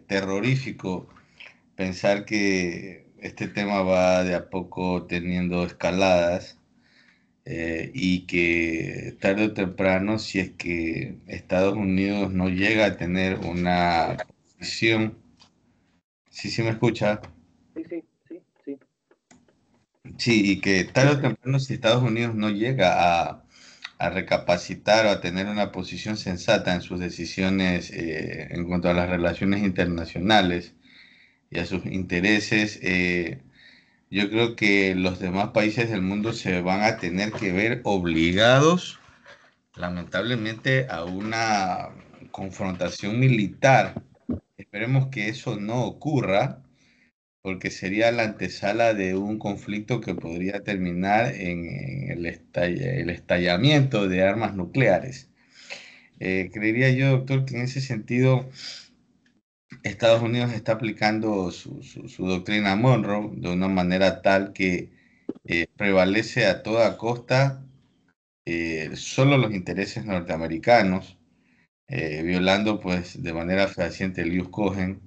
terrorífico pensar que este tema va de a poco teniendo escaladas y que tarde o temprano, si es que Estados Unidos no llega a tener una posición, sí, sí me escucha, Sí, sí, sí, sí. sí, y que tarde o temprano, si Estados Unidos no llega a recapacitar o a tener una posición sensata en sus decisiones en cuanto a las relaciones internacionales y a sus intereses, yo creo que los demás países del mundo se van a tener que ver obligados, lamentablemente, a una confrontación militar. Esperemos que eso no ocurra, porque sería la antesala de un conflicto que podría terminar en el estallamiento de armas nucleares. Creería yo, doctor, que en ese sentido Estados Unidos está aplicando su doctrina Monroe de una manera tal que prevalece a toda costa solo los intereses norteamericanos, violando pues de manera fehaciente el ius cogen.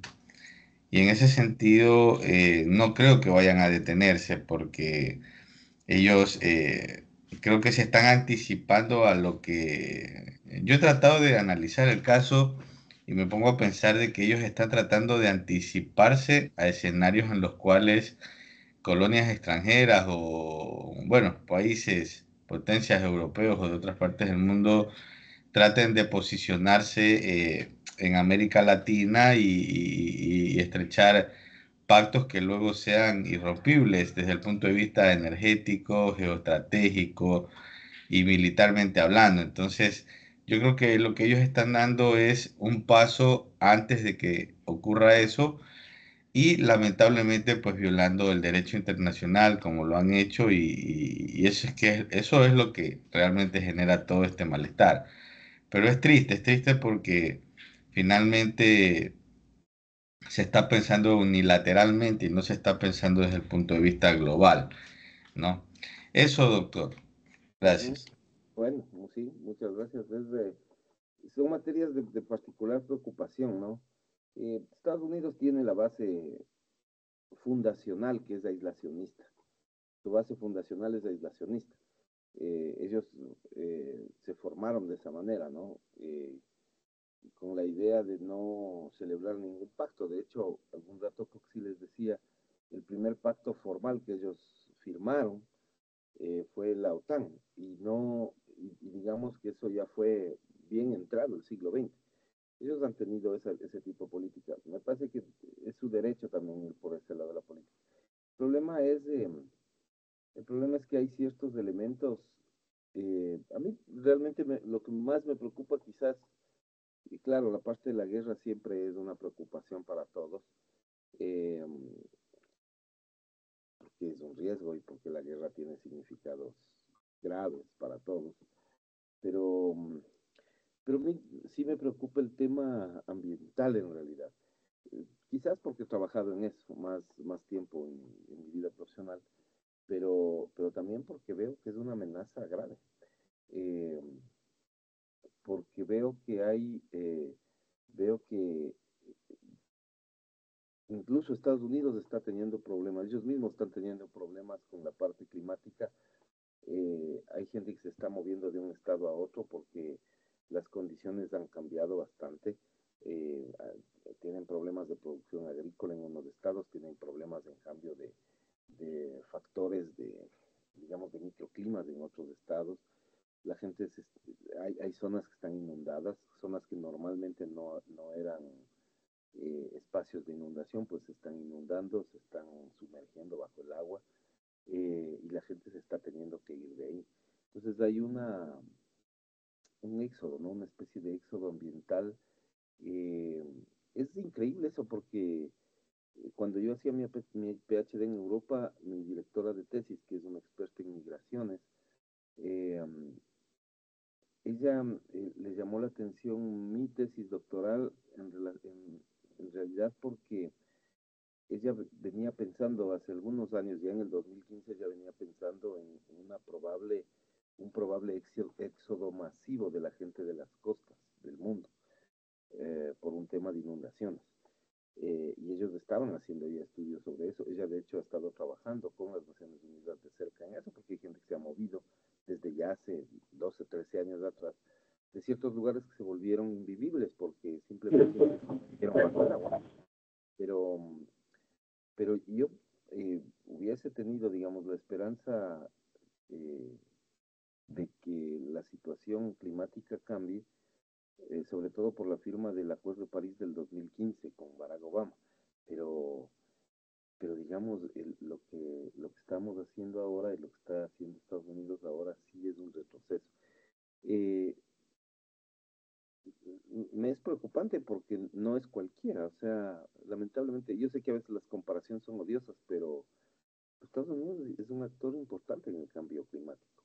Y en ese sentido no creo que vayan a detenerse porque ellos creo que se están anticipando a lo que... Yo he tratado de analizar el caso y me pongo a pensar de que ellos están tratando de anticiparse a escenarios en los cuales colonias extranjeras o, bueno, países, potencias europeos o de otras partes del mundo traten de posicionarse en América Latina y estrechar pactos que luego sean irrompibles desde el punto de vista energético, geoestratégico y militarmente hablando. Entonces, yo creo que lo que ellos están dando es un paso antes de que ocurra eso y lamentablemente pues violando el derecho internacional como lo han hecho y eso es que eso es lo que realmente genera todo este malestar. Pero es triste porque finalmente se está pensando unilateralmente y no se está pensando desde el punto de vista global, ¿no? Eso, doctor. Ujú. Gracias. Bueno, sí, muchas gracias. Son materias de particular preocupación, ¿no? Estados Unidos tiene la base fundacional que es aislacionista. Su base fundacional es aislacionista. Ellos se formaron de esa manera, ¿no? Con la idea de no celebrar ningún pacto. De hecho, algún rato Coxi les decía, el primer pacto formal que ellos firmaron fue la OTAN y no, y digamos que eso ya fue bien entrado el siglo XX. Ellos han tenido ese tipo de política. Me parece que es su derecho también ir por ese lado de la política. El problema es, el problema es que hay ciertos elementos. A mí realmente lo que más me preocupa quizás, y claro, la parte de la guerra siempre es una preocupación para todos, eh, porque es un riesgo y porque la guerra tiene significados graves para todos. Pero, pero a mí sí me preocupa el tema ambiental en realidad. Quizás porque he trabajado en eso más tiempo en mi vida profesional, pero también porque veo que es una amenaza grave. Eh, Porque veo que incluso Estados Unidos está teniendo problemas, ellos mismos están teniendo problemas con la parte climática. Hay gente que se está moviendo de un estado a otro porque las condiciones han cambiado bastante. Tienen problemas de producción agrícola en unos estados, tienen problemas en cambio de factores digamos, de microclimas en otros estados. La gente, hay zonas que están inundadas, zonas que normalmente no eran espacios de inundación, pues se están inundando, se están sumergiendo bajo el agua y la gente se está teniendo que ir de ahí. Entonces hay un éxodo, ¿no? Una especie de éxodo ambiental. Eh, es increíble eso porque cuando yo hacía mi PhD en Europa, mi directora de tesis, que es una experta en migraciones, eh, ella le llamó la atención mi tesis doctoral en realidad porque ella venía pensando hace algunos años, ya en el 2015 ya venía pensando en un probable éxodo masivo de la gente de las costas del mundo por un tema de inundaciones. y ellos estaban haciendo ya estudios sobre eso. Ella, de hecho, ha estado trabajando con las Naciones Unidas de cerca en eso, porque hay gente que se ha movido desde ya hace 12, 13 años atrás, de ciertos lugares que se volvieron invivibles porque simplemente vieron bajo el agua. Pero, pero yo hubiese tenido, digamos, la esperanza eh, de que la situación climática cambie, sobre todo por la firma del Acuerdo de París del 2015 con Barack Obama. Pero, pero digamos, lo que estamos haciendo ahora y lo que está haciendo Estados Unidos ahora sí es un retroceso. Eh, Me es preocupante porque no es cualquiera, o sea, lamentablemente, yo sé que a veces las comparaciones son odiosas, pero Estados Unidos es un actor importante en el cambio climático.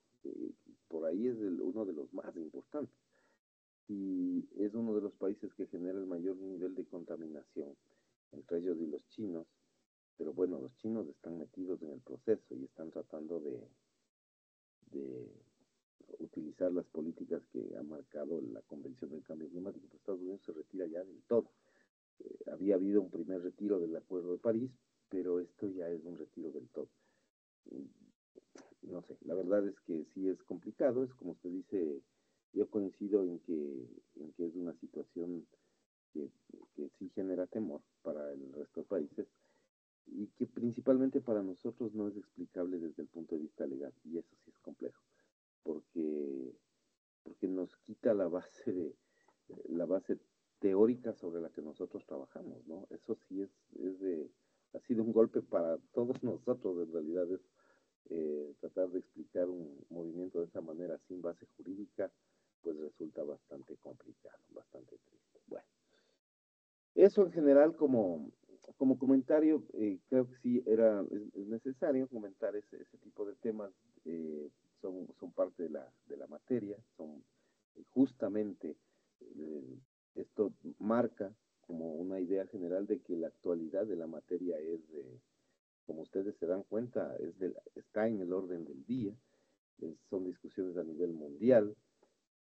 Por ahí es uno de los más importantes y es uno de los países que genera el mayor nivel de contaminación, entre ellos y los chinos. Pero bueno, los chinos están metidos en el proceso y están tratando de utilizar las políticas que ha marcado la Convención del Cambio Climático. Pero Estados Unidos se retira ya del todo. Había habido un primer retiro del Acuerdo de París, pero esto ya es un retiro del todo. No sé, la verdad es que sí es complicado, es como usted dice, yo coincido en que es una situación que, que sí genera temor para el resto de países y que principalmente para nosotros no es explicable desde el punto de vista legal, y eso sí es complejo, porque, porque nos quita la base teórica sobre la que nosotros trabajamos, ¿no? Eso sí ha sido un golpe para todos nosotros, en realidad es tratar de explicar un movimiento de esa manera sin base jurídica, pues resulta bastante complicado, bastante triste. Bueno, eso en general como comentario, creo que sí es necesario comentar ese tipo de temas, eh, son parte de la materia, son justamente, eh, esto marca como una idea general de que la actualidad de la materia como ustedes se dan cuenta, está en el orden del día, son discusiones a nivel mundial,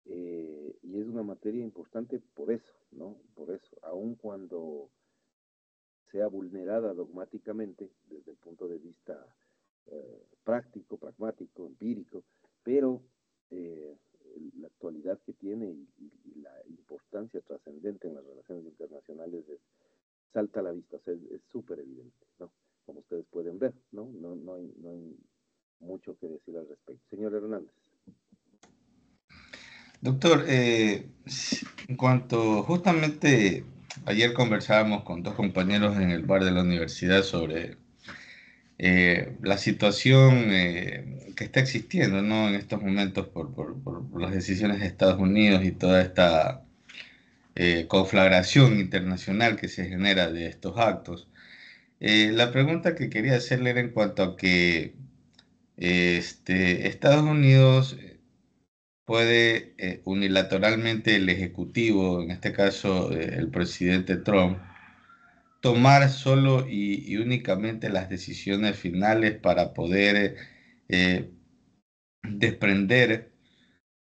y es una materia importante por eso, ¿no? Por eso, aun cuando sea vulnerada dogmáticamente desde el punto de vista práctico, pragmático, empírico, pero eh, la actualidad que tiene y la importancia trascendente en las relaciones internacionales salta a la vista, o sea, es súper evidente, ¿no? Como ustedes pueden ver, ¿no? No hay mucho que decir al respecto. Señor Hernández. Doctor, en cuanto justamente ayer conversábamos con dos compañeros en el bar de la universidad sobre la situación que está existiendo, ¿no? En estos momentos por las decisiones de Estados Unidos y toda esta conflagración internacional que se genera de estos actos. La pregunta que quería hacerle era en cuanto a que Estados Unidos puede unilateralmente el Ejecutivo, en este caso el presidente Trump, tomar solo y únicamente las decisiones finales para poder eh, desprender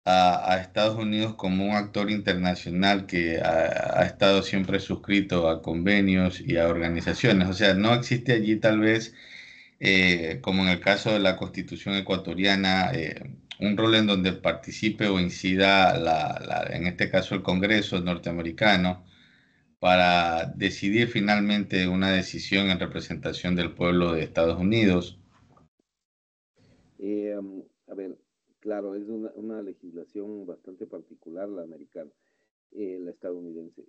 a Estados Unidos como un actor internacional que ha estado siempre suscrito a convenios y a organizaciones. O sea, no existe allí tal vez, como en el caso de la Constitución ecuatoriana, un rol en donde participe o incida, en este caso, el Congreso norteamericano para decidir finalmente una decisión en representación del pueblo de Estados Unidos. A ver, claro, es una legislación bastante particular la americana, la estadounidense.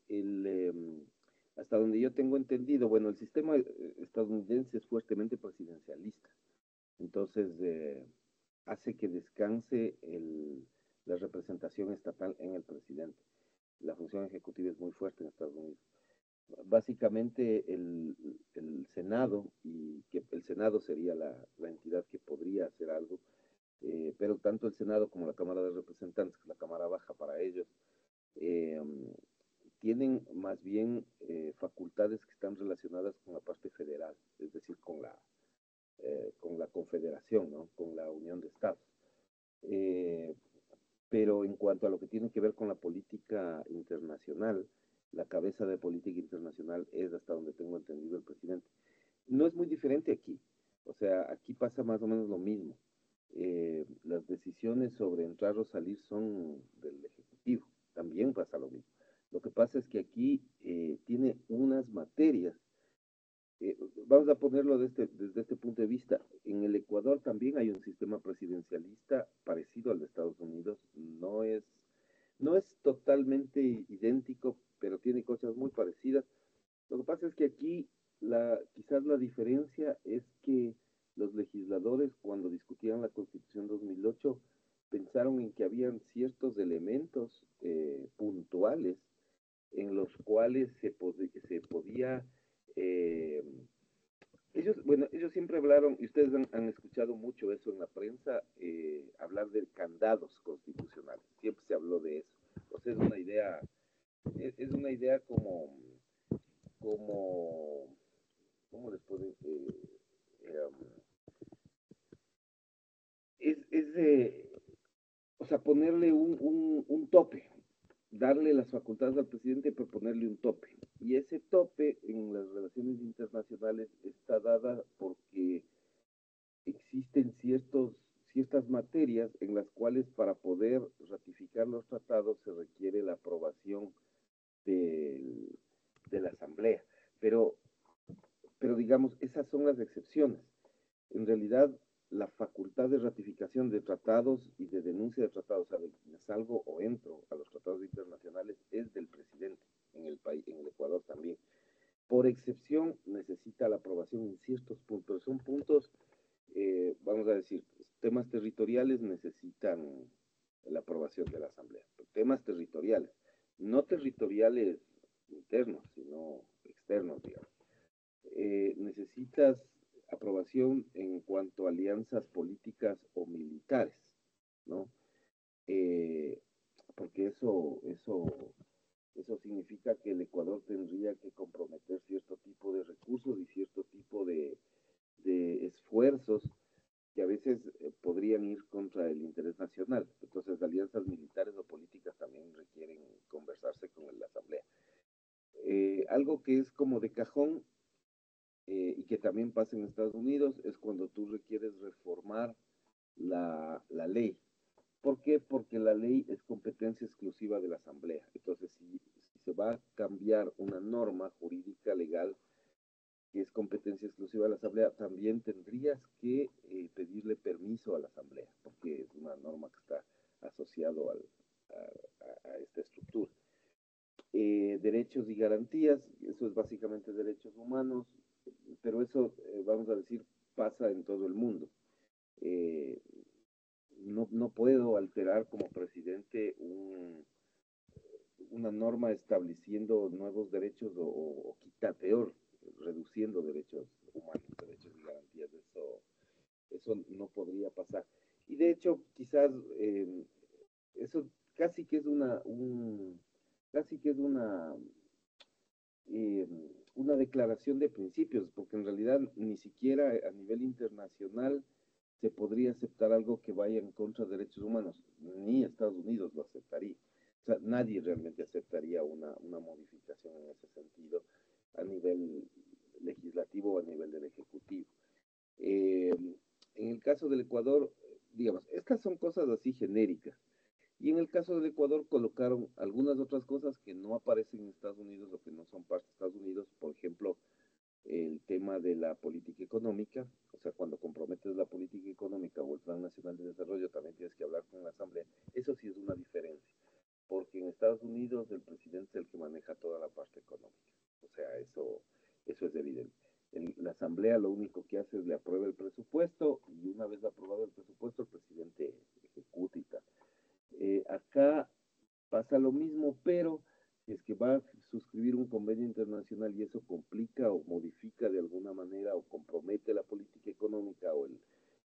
Hasta donde yo tengo entendido, bueno, el sistema estadounidense es fuertemente presidencialista, entonces hace que descanse la representación estatal en el presidente. La función ejecutiva es muy fuerte en Estados Unidos. Básicamente el Senado, y que el Senado sería la entidad que podría hacer algo, pero tanto el Senado como la Cámara de Representantes, que es la Cámara Baja para ellos, eh, tienen más bien facultades que están relacionadas con la parte federal, es decir, con la confederación, ¿no? Con la Unión de Estados. Eh, pero en cuanto a lo que tiene que ver con la política internacional, la cabeza de política internacional es, hasta donde tengo entendido, el presidente. No es muy diferente aquí. O sea, aquí pasa más o menos lo mismo. Las decisiones sobre entrar o salir son del Ejecutivo. También pasa lo mismo. Lo que pasa es que aquí tiene unas materias. Vamos a ponerlo desde este punto de vista. En el Ecuador también hay un sistema presidencialista parecido al de Estados Unidos. No es totalmente idéntico, pero tiene cosas muy parecidas. Lo que pasa es que aquí quizás la diferencia es que los legisladores, cuando discutían la Constitución 2008, pensaron en que habían ciertos elementos puntuales en los cuales se podía... eh, ellos siempre hablaron, y ustedes han escuchado mucho eso en la prensa, hablar de candados constitucionales. Siempre se habló de eso. O sea, es una idea como ¿cómo les puedo decir? Es o sea, ponerle un tope, darle las facultades al presidente, pero ponerle un tope. Y ese tope en las relaciones internacionales está dada porque existen ciertas materias en las cuales para poder ratificar los tratados se requiere la aprobación del, de la Asamblea. Pero, pero digamos, esas son las excepciones. En realidad, la facultad de ratificación de tratados y de denuncia de tratados, o sea, de salgo o entro a los tratados internacionales, es del presidente en el país, en el Ecuador también. Por excepción, necesita la aprobación en ciertos puntos. Son puntos, vamos a decir, temas territoriales necesitan la aprobación de la Asamblea. Temas territoriales, no territoriales internos, sino externos, digamos. Necesitas aprobación en cuanto a alianzas políticas o militares, ¿no? Eh, Porque eso significa que el Ecuador tendría que comprometer cierto tipo de recursos y cierto tipo de esfuerzos que a veces podrían ir contra el interés nacional. Entonces, alianzas militares o políticas también requieren conversarse con la Asamblea. Algo que es como de cajón y que también pasa en Estados Unidos es cuando tú requieres reformar la ley. ¿Por qué? Porque la ley es competencia exclusiva de la Asamblea. Entonces, si se va a cambiar una norma jurídica legal que es competencia exclusiva de la Asamblea, también tendrías que pedirle permiso a la Asamblea, porque es una norma que está asociado a esta estructura. Derechos y garantías, eso es básicamente derechos humanos, pero eso, vamos a decir, pasa en todo el mundo. Eh, no puedo alterar como presidente una norma estableciendo nuevos derechos o quita peor, reduciendo derechos humanos, derechos y garantías. Eso no podría pasar. Y de hecho, quizás eso casi que es casi que es eh, una declaración de principios, porque en realidad ni siquiera a nivel internacional se podría aceptar algo que vaya en contra de derechos humanos, ni Estados Unidos lo aceptaría. O sea, nadie realmente aceptaría una modificación en ese sentido a nivel legislativo o a nivel del Ejecutivo. Eh, en el caso del Ecuador, digamos, estas son cosas así genéricas. Y en el caso del Ecuador colocaron algunas otras cosas que no aparecen en Estados Unidos o que no son parte de Estados Unidos, por ejemplo, el tema de la política económica, o sea, cuando comprometes la política económica o el Plan Nacional de Desarrollo, también tienes que hablar con la Asamblea. Eso sí es una diferencia, porque en Estados Unidos el presidente es el que maneja toda la parte económica, o sea, eso es evidente. La Asamblea lo único que hace es le aprueba el presupuesto y una vez aprobado el presupuesto, el presidente ejecuta y tal. Acá pasa lo mismo, pero si es que va a suscribir un convenio internacional y eso complica o modifica de alguna manera o compromete la política económica o el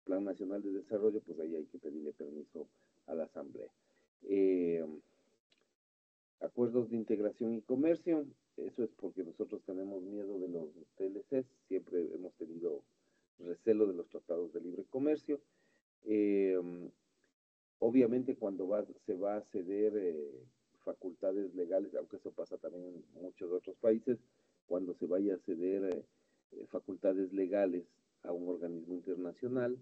Plan Nacional de Desarrollo, pues ahí hay que pedirle permiso a la Asamblea. Eh, Acuerdos de integración y comercio, eso es porque nosotros tenemos miedo de los TLCs, siempre hemos tenido recelo de los tratados de libre comercio. Eh, Obviamente cuando se va a ceder facultades legales, aunque eso pasa también en muchos otros países, cuando se vaya a ceder facultades legales a un organismo internacional.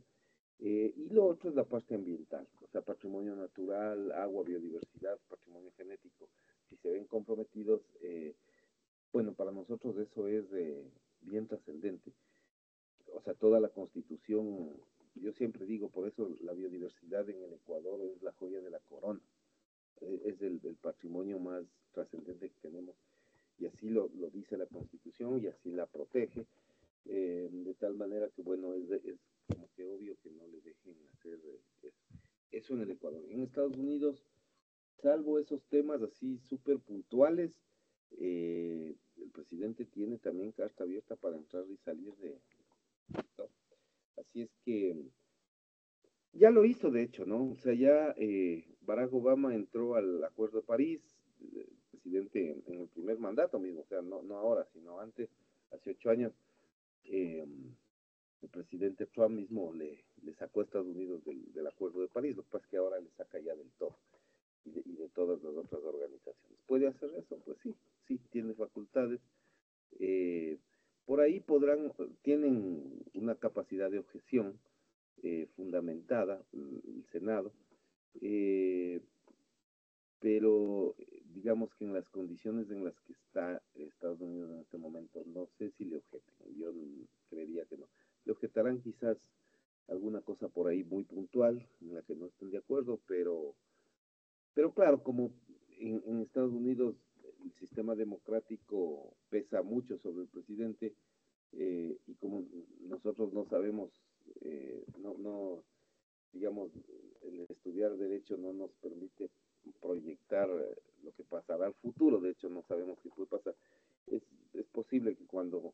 Y lo otro es la parte ambiental, o sea, patrimonio natural, agua, biodiversidad, patrimonio genético. Si se ven comprometidos, bueno, para nosotros eso es bien trascendente. O sea, toda la constitución, yo siempre digo, por eso la biodiversidad en el Ecuador es la joya de la corona, es el patrimonio más trascendente que tenemos, y así lo dice la constitución y así la protege, de tal manera que, bueno, es como que obvio que no le dejen hacer eso en el Ecuador. En Estados Unidos, salvo esos temas así súper puntuales, el presidente tiene también carta abierta para entrar y salir de esto. Así es que ya lo hizo, de hecho, ¿no? O sea, ya Barack Obama entró al Acuerdo de París, presidente en el primer mandato mismo, o sea, no ahora, sino antes, hace 8 años, eh, el presidente Trump mismo le sacó a Estados Unidos del Acuerdo de París, lo que pasa es que ahora le saca ya del todo y de todas las otras organizaciones. ¿Puede hacer eso? Pues sí, sí, tiene facultades. Eh, por ahí tienen una capacidad de objeción fundamentada, el Senado, eh, pero digamos que en las condiciones en las que está Estados Unidos en este momento, no sé si le objeten, yo creería que no. Le objetarán quizás alguna cosa por ahí muy puntual en la que no estén de acuerdo, pero claro, como en Estados Unidos el sistema democrático pesa mucho sobre el presidente, y como nosotros no sabemos, digamos, el estudiar derecho no nos permite proyectar lo que pasará al futuro, de hecho no sabemos qué puede pasar. Es, es posible que cuando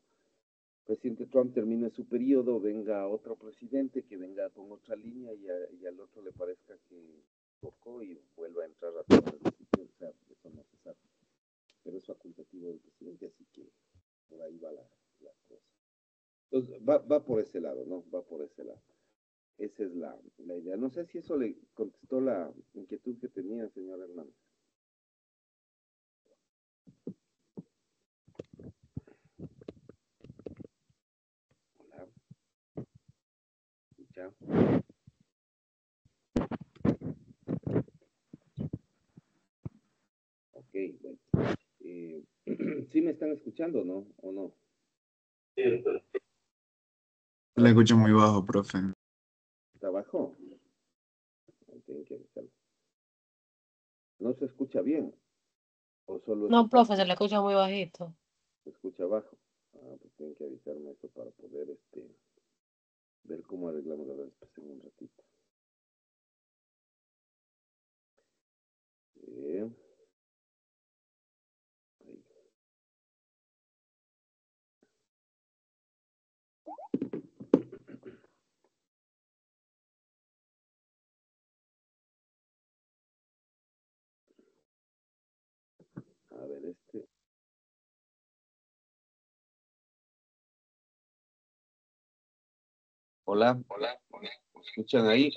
el presidente Trump termine su periodo venga otro presidente que venga con otra línea y al otro le parezca que tocó y vuelva a entrar a todas las decisiones, o sea, eso no se sabe, pero es facultativo del presidente, así que por ahí va la cosa. Entonces, va por ese lado, ¿no? Va por ese lado. Esa es la idea. No sé si eso le contestó la inquietud que tenía, señor Hernández. Hola, ya. Ok, bueno. ¿Sí me están escuchando, no? ¿O no? Le escucho muy bajo, profe. ¿Está abajo? Tienen que avisarlo. ¿No se escucha bien? ¿O solo No, profe, se le escucha muy bajito. se escucha bajo? Ah, pues tienen que avisarme eso para poder ver cómo arreglamos la después en un ratito. Ahí. A ver, Hola, ¿me escuchan ahí?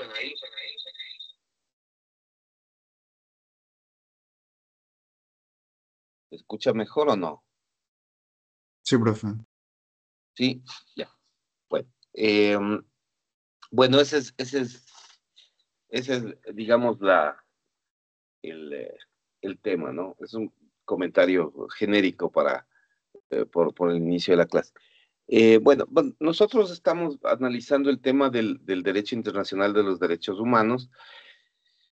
¿Se escucha mejor o no? Sí, profe. Sí, ya. Bueno, bueno, ese es, digamos, el tema, ¿no? Es un comentario genérico por el inicio de la clase. Bueno, nosotros estamos analizando el tema del derecho internacional de los derechos humanos.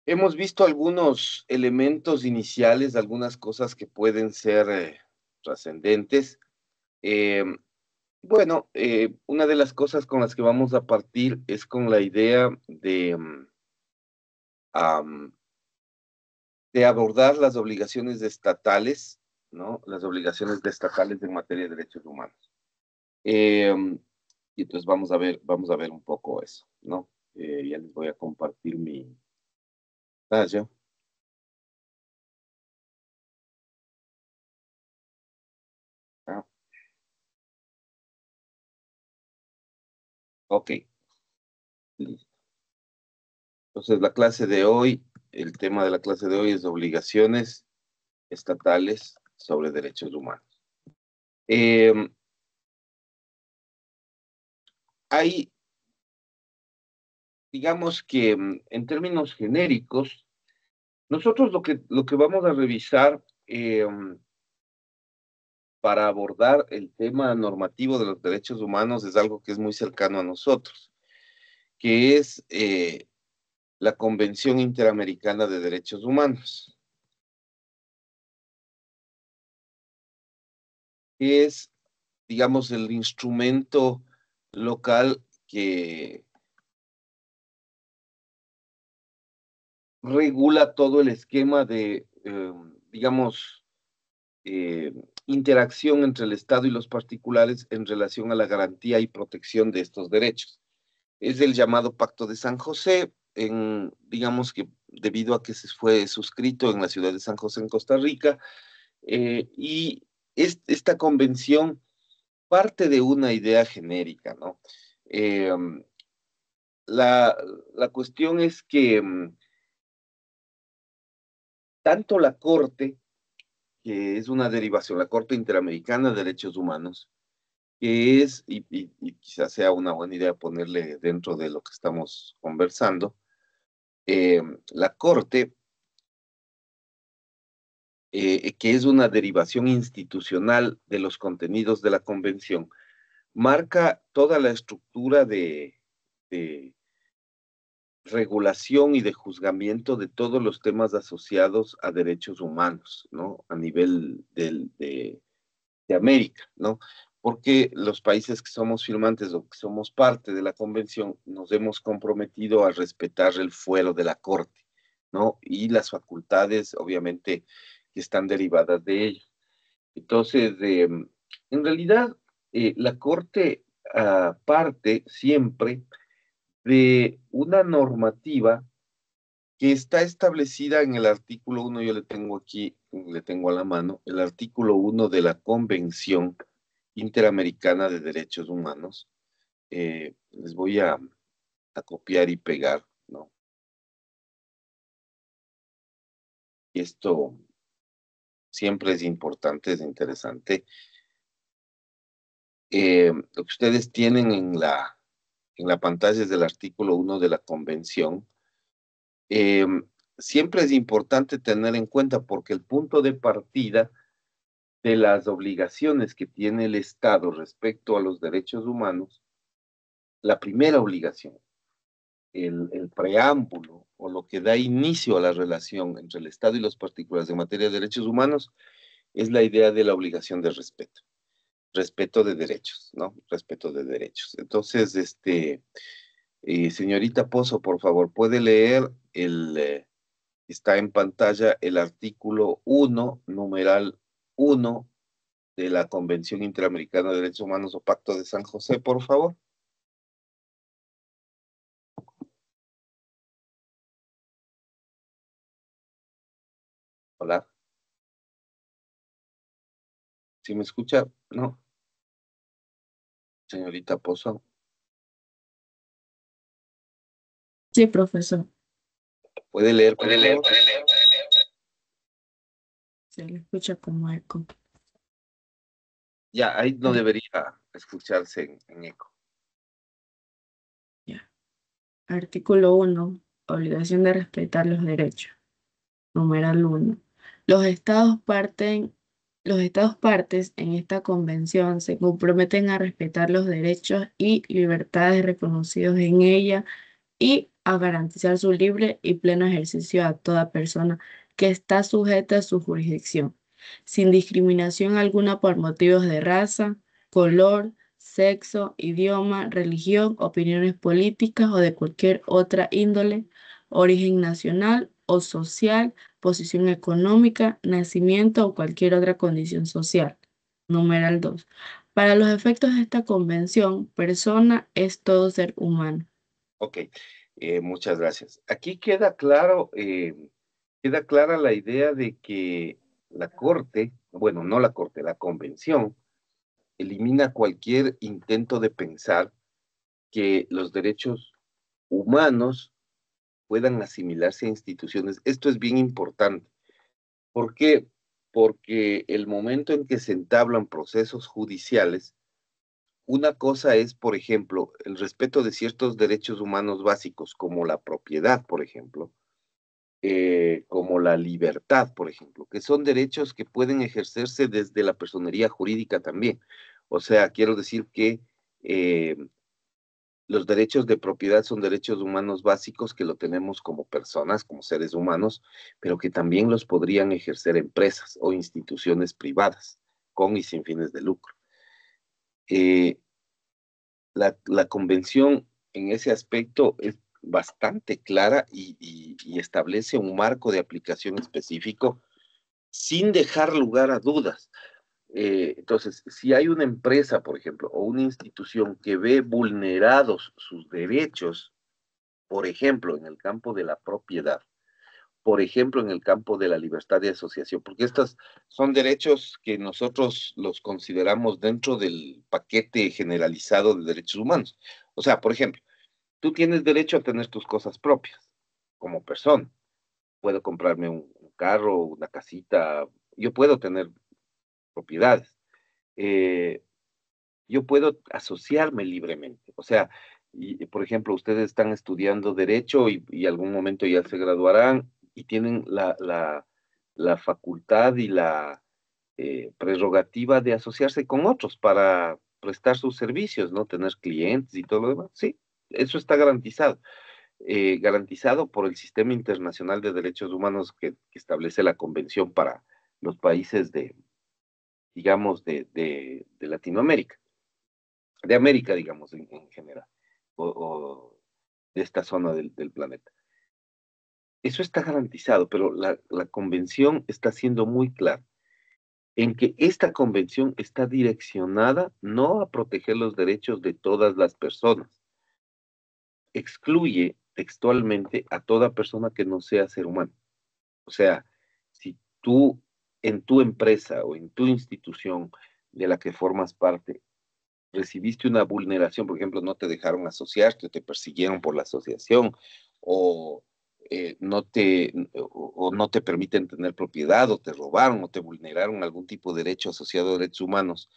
Hemos visto algunos elementos iniciales, algunas cosas que pueden ser trascendentes. Eh, bueno, una de las cosas con las que vamos a partir es con la idea am, de abordar las obligaciones estatales, ¿no? Las obligaciones estatales en materia de derechos humanos. Y entonces vamos a ver un poco eso, ¿no? Ya les voy a compartir mi pantalla. Ah, ok, listo. Entonces, el tema de la clase de hoy es obligaciones estatales sobre derechos humanos. Hay, digamos que en términos genéricos, nosotros lo que vamos a revisar para abordar el tema normativo de los derechos humanos es algo que es muy cercano a nosotros, que es la Convención Interamericana de Derechos Humanos, que es, digamos, el instrumento local que regula todo el esquema de, digamos, interacción entre el Estado y los particulares en relación a la garantía y protección de estos derechos. Es el llamado Pacto de San José, digamos que debido a que se fue suscrito en la ciudad de San José, en Costa Rica, y esta convención parte de una idea genérica, ¿no? La cuestión es que tanto la Corte, que es una derivación, la Corte Interamericana de Derechos Humanos, que es, y quizás sea una buena idea ponerle dentro de lo que estamos conversando, la Corte, que es una derivación institucional de los contenidos de la Convención, marca toda la estructura de regulación y de juzgamiento de todos los temas asociados a derechos humanos, ¿no? A nivel de América, ¿no? Porque los países que somos firmantes o que somos parte de la convención nos hemos comprometido a respetar el fuero de la Corte, ¿no? Y las facultades, obviamente, que están derivadas de ello. Entonces, en realidad, la Corte parte siempre de una normativa que está establecida en el artículo 1, yo le tengo aquí, le tengo a la mano, el artículo 1 de la Convención Interamericana de Derechos Humanos. Les voy a copiar y pegar, ¿no? Esto siempre es importante, es interesante. Lo que ustedes tienen en la pantalla es del artículo 1 de la Convención. Eh, Siempre es importante tener en cuenta porque el punto de partida de las obligaciones que tiene el Estado respecto a los derechos humanos, la primera obligación, el preámbulo o lo que da inicio a la relación entre el Estado y los particulares en materia de derechos humanos es la idea de la obligación de respeto, respeto de derechos, ¿no? Respeto de derechos. Entonces, señorita Pozo, por favor, puede leer está en pantalla el artículo 1, numeral 1 de la Convención Interamericana de Derechos Humanos o Pacto de San José, por favor. Hola. ¿Sí me escucha? No. Señorita Pozo. Sí, profesor. ¿Puede leer? Puede leer, puede leer. Se le escucha como eco. Ya, ahí no debería escucharse en eco. Ya. Artículo 1. Obligación de respetar los derechos. Numeral 1. Los estados partes en esta convención se comprometen a respetar los derechos y libertades reconocidos en ella y a garantizar su libre y pleno ejercicio a toda persona que está sujeta a su jurisdicción, sin discriminación alguna por motivos de raza, color, sexo, idioma, religión, opiniones políticas o de cualquier otra índole, origen nacional o social, posición económica, nacimiento o cualquier otra condición social. Numeral 2. Para los efectos de esta convención, persona es todo ser humano. Ok, muchas gracias. Aquí queda claro, queda clara la idea de que la Corte, bueno, no la Corte, la Convención, elimina cualquier intento de pensar que los derechos humanos puedan asimilarse a instituciones. Esto es bien importante, porque porque el momento en que se entablan procesos judiciales, una cosa es, por ejemplo, el respeto de ciertos derechos humanos básicos, como la propiedad, por ejemplo, como la libertad, por ejemplo, que son derechos que pueden ejercerse desde la personería jurídica también. O sea, quiero decir que eh, los derechos de propiedad son derechos humanos básicos que lo tenemos como personas, como seres humanos, pero que también los podrían ejercer empresas o instituciones privadas, con y sin fines de lucro. Eh, la convención en ese aspecto es bastante clara y establece un marco de aplicación específico sin dejar lugar a dudas. Entonces, si hay una empresa, por ejemplo, o una institución que ve vulnerados sus derechos, por ejemplo, en el campo de la propiedad, por ejemplo, en el campo de la libertad de asociación, porque estos son derechos que nosotros los consideramos dentro del paquete generalizado de derechos humanos. O sea, por ejemplo, tú tienes derecho a tener tus cosas propias como persona. Puedo comprarme un carro, una casita, yo puedo tener propiedades. Eh, yo puedo asociarme libremente. O sea, por ejemplo, ustedes están estudiando derecho y algún momento ya se graduarán y tienen la facultad y la prerrogativa de asociarse con otros para prestar sus servicios, ¿no? Tener clientes y todo lo demás. Sí, eso está garantizado. Garantizado por el Sistema Internacional de Derechos Humanos que establece la Convención para los países de, digamos, de Latinoamérica, de América, digamos, en general, o de esta zona del planeta. Eso está garantizado, pero la convención está siendo muy clara en que esta convención está direccionada no a proteger los derechos de todas las personas, excluye textualmente a toda persona que no sea ser humano. O sea, si tú en tu empresa o en tu institución de la que formas parte recibiste una vulneración, por ejemplo, no te dejaron asociarte, te persiguieron por la asociación, o, o no te permiten tener propiedad, o te robaron, o te vulneraron algún tipo de derecho asociado a derechos humanos,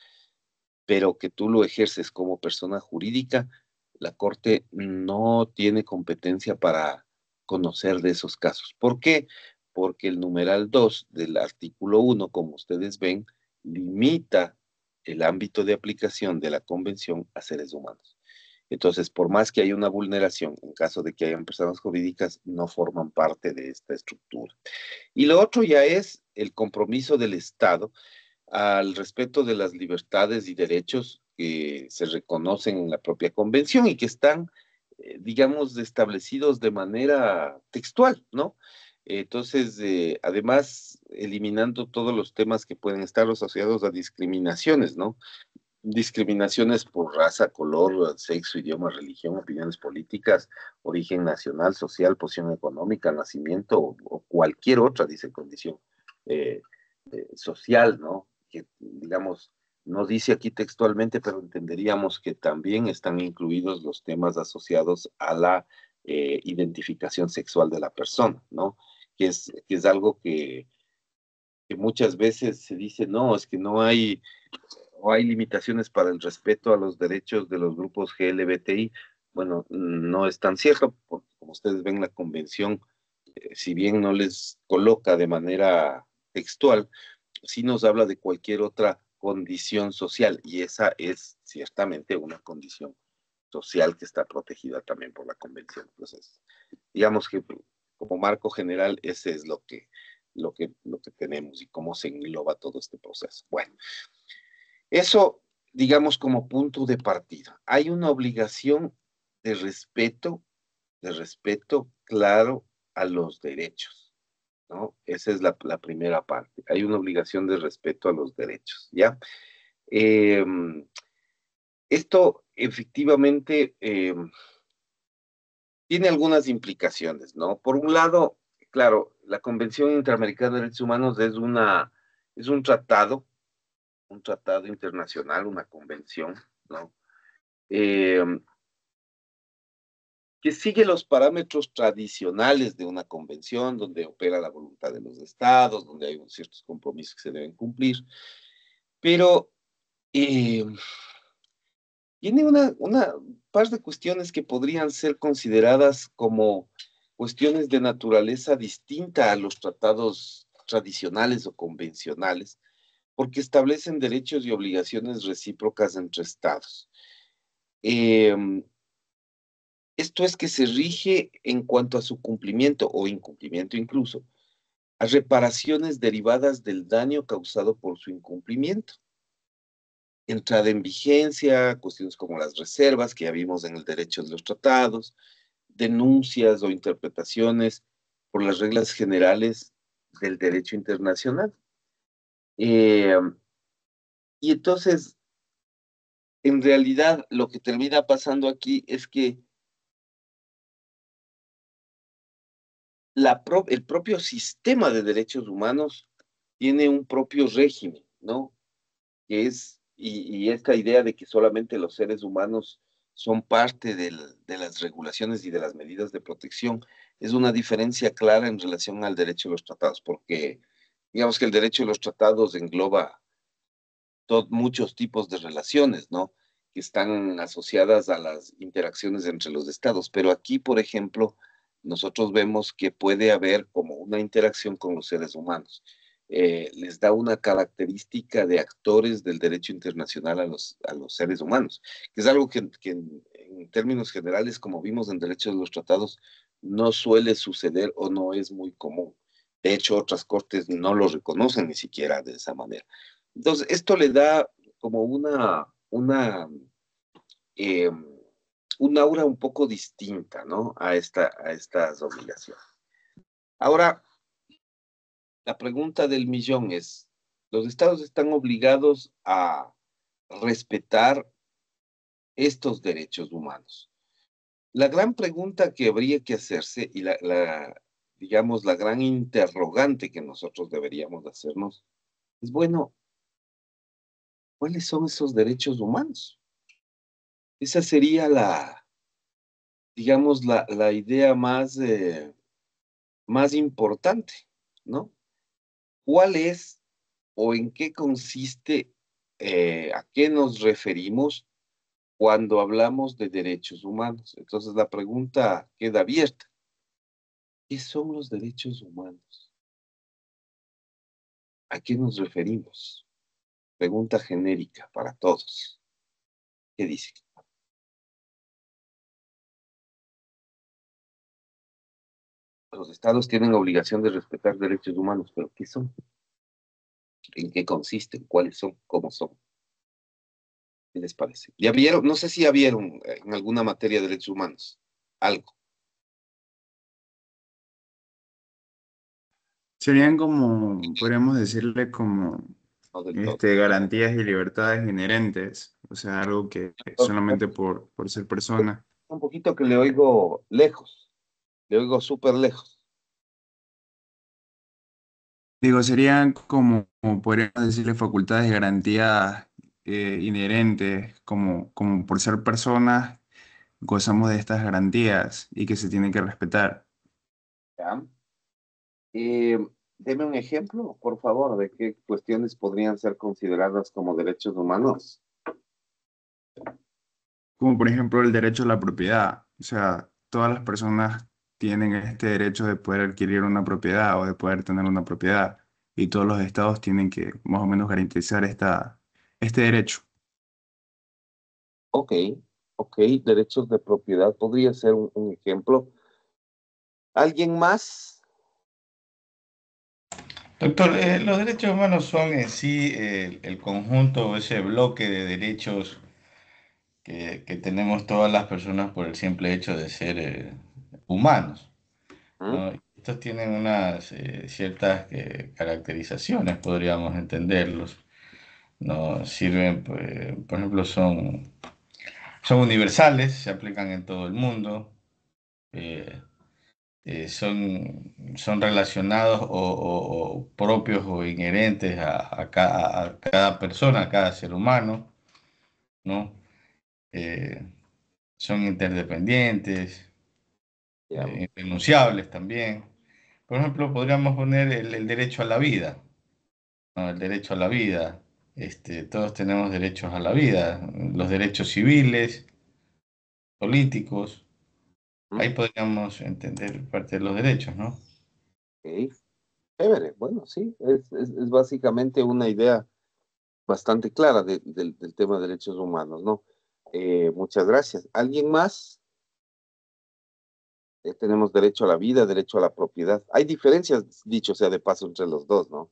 pero que tú lo ejerces como persona jurídica, la Corte no tiene competencia para conocer de esos casos. ¿Por qué? Porque el numeral 2 del artículo 1, como ustedes ven, limita el ámbito de aplicación de la Convención a seres humanos. Entonces, por más que haya una vulneración, en caso de que hayan personas jurídicas, no forman parte de esta estructura. Y lo otro ya es el compromiso del Estado al respeto de las libertades y derechos que se reconocen en la propia convención y que están, digamos, establecidos de manera textual, ¿no? Entonces, además, eliminando todos los temas que pueden estar asociados a discriminaciones, ¿no? Discriminaciones por raza, color, sexo, idioma, religión, opiniones políticas, origen nacional, social, posición económica, nacimiento o cualquier otra, dice, condición eh, social, ¿no? Que, digamos, no dice aquí textualmente, pero entenderíamos que también están incluidos los temas asociados a la identificación sexual de la persona, ¿no? Que es algo que muchas veces se dice, no, es que no hay o hay limitaciones para el respeto a los derechos de los grupos GLBTI. Bueno, no es tan cierto, porque como ustedes ven, la convención, si bien no les coloca de manera textual, sí nos habla de cualquier otra condición social, y esa es ciertamente una condición social que está protegida también por la convención. Entonces, digamos que como marco general, ese es lo que tenemos y cómo se engloba todo este proceso. Bueno, eso, digamos, como punto de partida. Hay una obligación de respeto claro a los derechos, ¿no? Esa es la primera parte. Hay una obligación de respeto a los derechos, ¿ya? Eh, esto efectivamente tiene algunas implicaciones, ¿no? Por un lado, claro, la Convención Interamericana de Derechos Humanos es un tratado internacional, una convención, ¿no? Eh, que sigue los parámetros tradicionales de una convención, donde opera la voluntad de los estados, donde hay ciertos compromisos que se deben cumplir, pero eh, tiene una par de cuestiones que podrían ser consideradas como cuestiones de naturaleza distinta a los tratados tradicionales o convencionales, porque establecen derechos y obligaciones recíprocas entre estados. Esto es que se rige en cuanto a su cumplimiento o incumplimiento incluso, a reparaciones derivadas del daño causado por su incumplimiento. Entrada en vigencia, cuestiones como las reservas que ya vimos en el derecho de los tratados, denuncias o interpretaciones por las reglas generales del derecho internacional. Eh, y entonces, en realidad, lo que termina pasando aquí es que el propio sistema de derechos humanos tiene un propio régimen, ¿no? Que es, y esta idea de que solamente los seres humanos son parte de las regulaciones y de las medidas de protección, es una diferencia clara en relación al derecho de los tratados, porque digamos que el derecho de los tratados engloba muchos tipos de relaciones, ¿no? Que están asociadas a las interacciones entre los estados. Pero aquí, por ejemplo, nosotros vemos que puede haber como una interacción con los seres humanos. Les da una característica de actores del derecho internacional a los seres humanos, que es algo que en términos generales, como vimos en derechos de los tratados, no suele suceder o no es muy común. De hecho, otras cortes no lo reconocen ni siquiera de esa manera. Entonces, esto le da como eh, un aura un poco distinta, ¿no? A estas obligaciones. Ahora, la pregunta del millón es, ¿los estados están obligados a respetar estos derechos humanos? La gran pregunta que habría que hacerse y digamos, la gran interrogante que nosotros deberíamos hacernos es, bueno, ¿cuáles son esos derechos humanos? Esa sería digamos, la idea más importante, ¿no? ¿Cuál es o en qué consiste, a qué nos referimos cuando hablamos de derechos humanos? Entonces la pregunta queda abierta. ¿Qué son los derechos humanos? ¿A qué nos referimos? Pregunta genérica para todos. ¿Qué dicen? Los estados tienen obligación de respetar derechos humanos, pero ¿qué son? ¿En qué consisten? ¿Cuáles son? ¿Cómo son? ¿Qué les parece? ¿Ya vieron? No sé si ya vieron en alguna materia de derechos humanos algo. Serían como, podríamos decirle como No del todo. garantías y libertades inherentes, o sea, algo que solamente por ser persona. Un poquito que le oigo lejos, le oigo súper lejos. Digo, serían como podríamos decirle facultades y garantías inherentes, como por ser personas gozamos de estas garantías y que se tienen que respetar. ¿Ya? Eh, Deme un ejemplo, por favor, de qué cuestiones podrían ser consideradas como derechos humanos. Como por ejemplo el derecho a la propiedad. O sea, todas las personas tienen este derecho de poder adquirir una propiedad o de poder tener una propiedad. Y todos los estados tienen que más o menos garantizar este derecho. Ok, ok, derechos de propiedad podría ser un ejemplo. ¿Alguien más? Doctor, los derechos humanos son en sí el conjunto o ese bloque de derechos que tenemos todas las personas por el simple hecho de ser humanos, ¿Mm? ¿no? Estos tienen unas ciertas caracterizaciones, podríamos entenderlos, ¿no? Sirven, pues, por ejemplo, son universales, se aplican en todo el mundo, eh, son relacionados o propios o inherentes a cada persona, a cada ser humano, ¿no? Eh, son interdependientes, Ya. irrenunciables también. Por ejemplo, podríamos poner el derecho a la vida, ¿no? El derecho a la vida. Todos tenemos derechos a la vida, los derechos civiles, políticos. ¿Mm? Ahí podríamos entender parte de los derechos, ¿no? Ok, chévere. Bueno, sí, es básicamente una idea bastante clara del tema de derechos humanos, ¿no? Muchas gracias. ¿Alguien más? Tenemos derecho a la vida, derecho a la propiedad. Hay diferencias, dicho sea de paso, entre los dos, ¿no?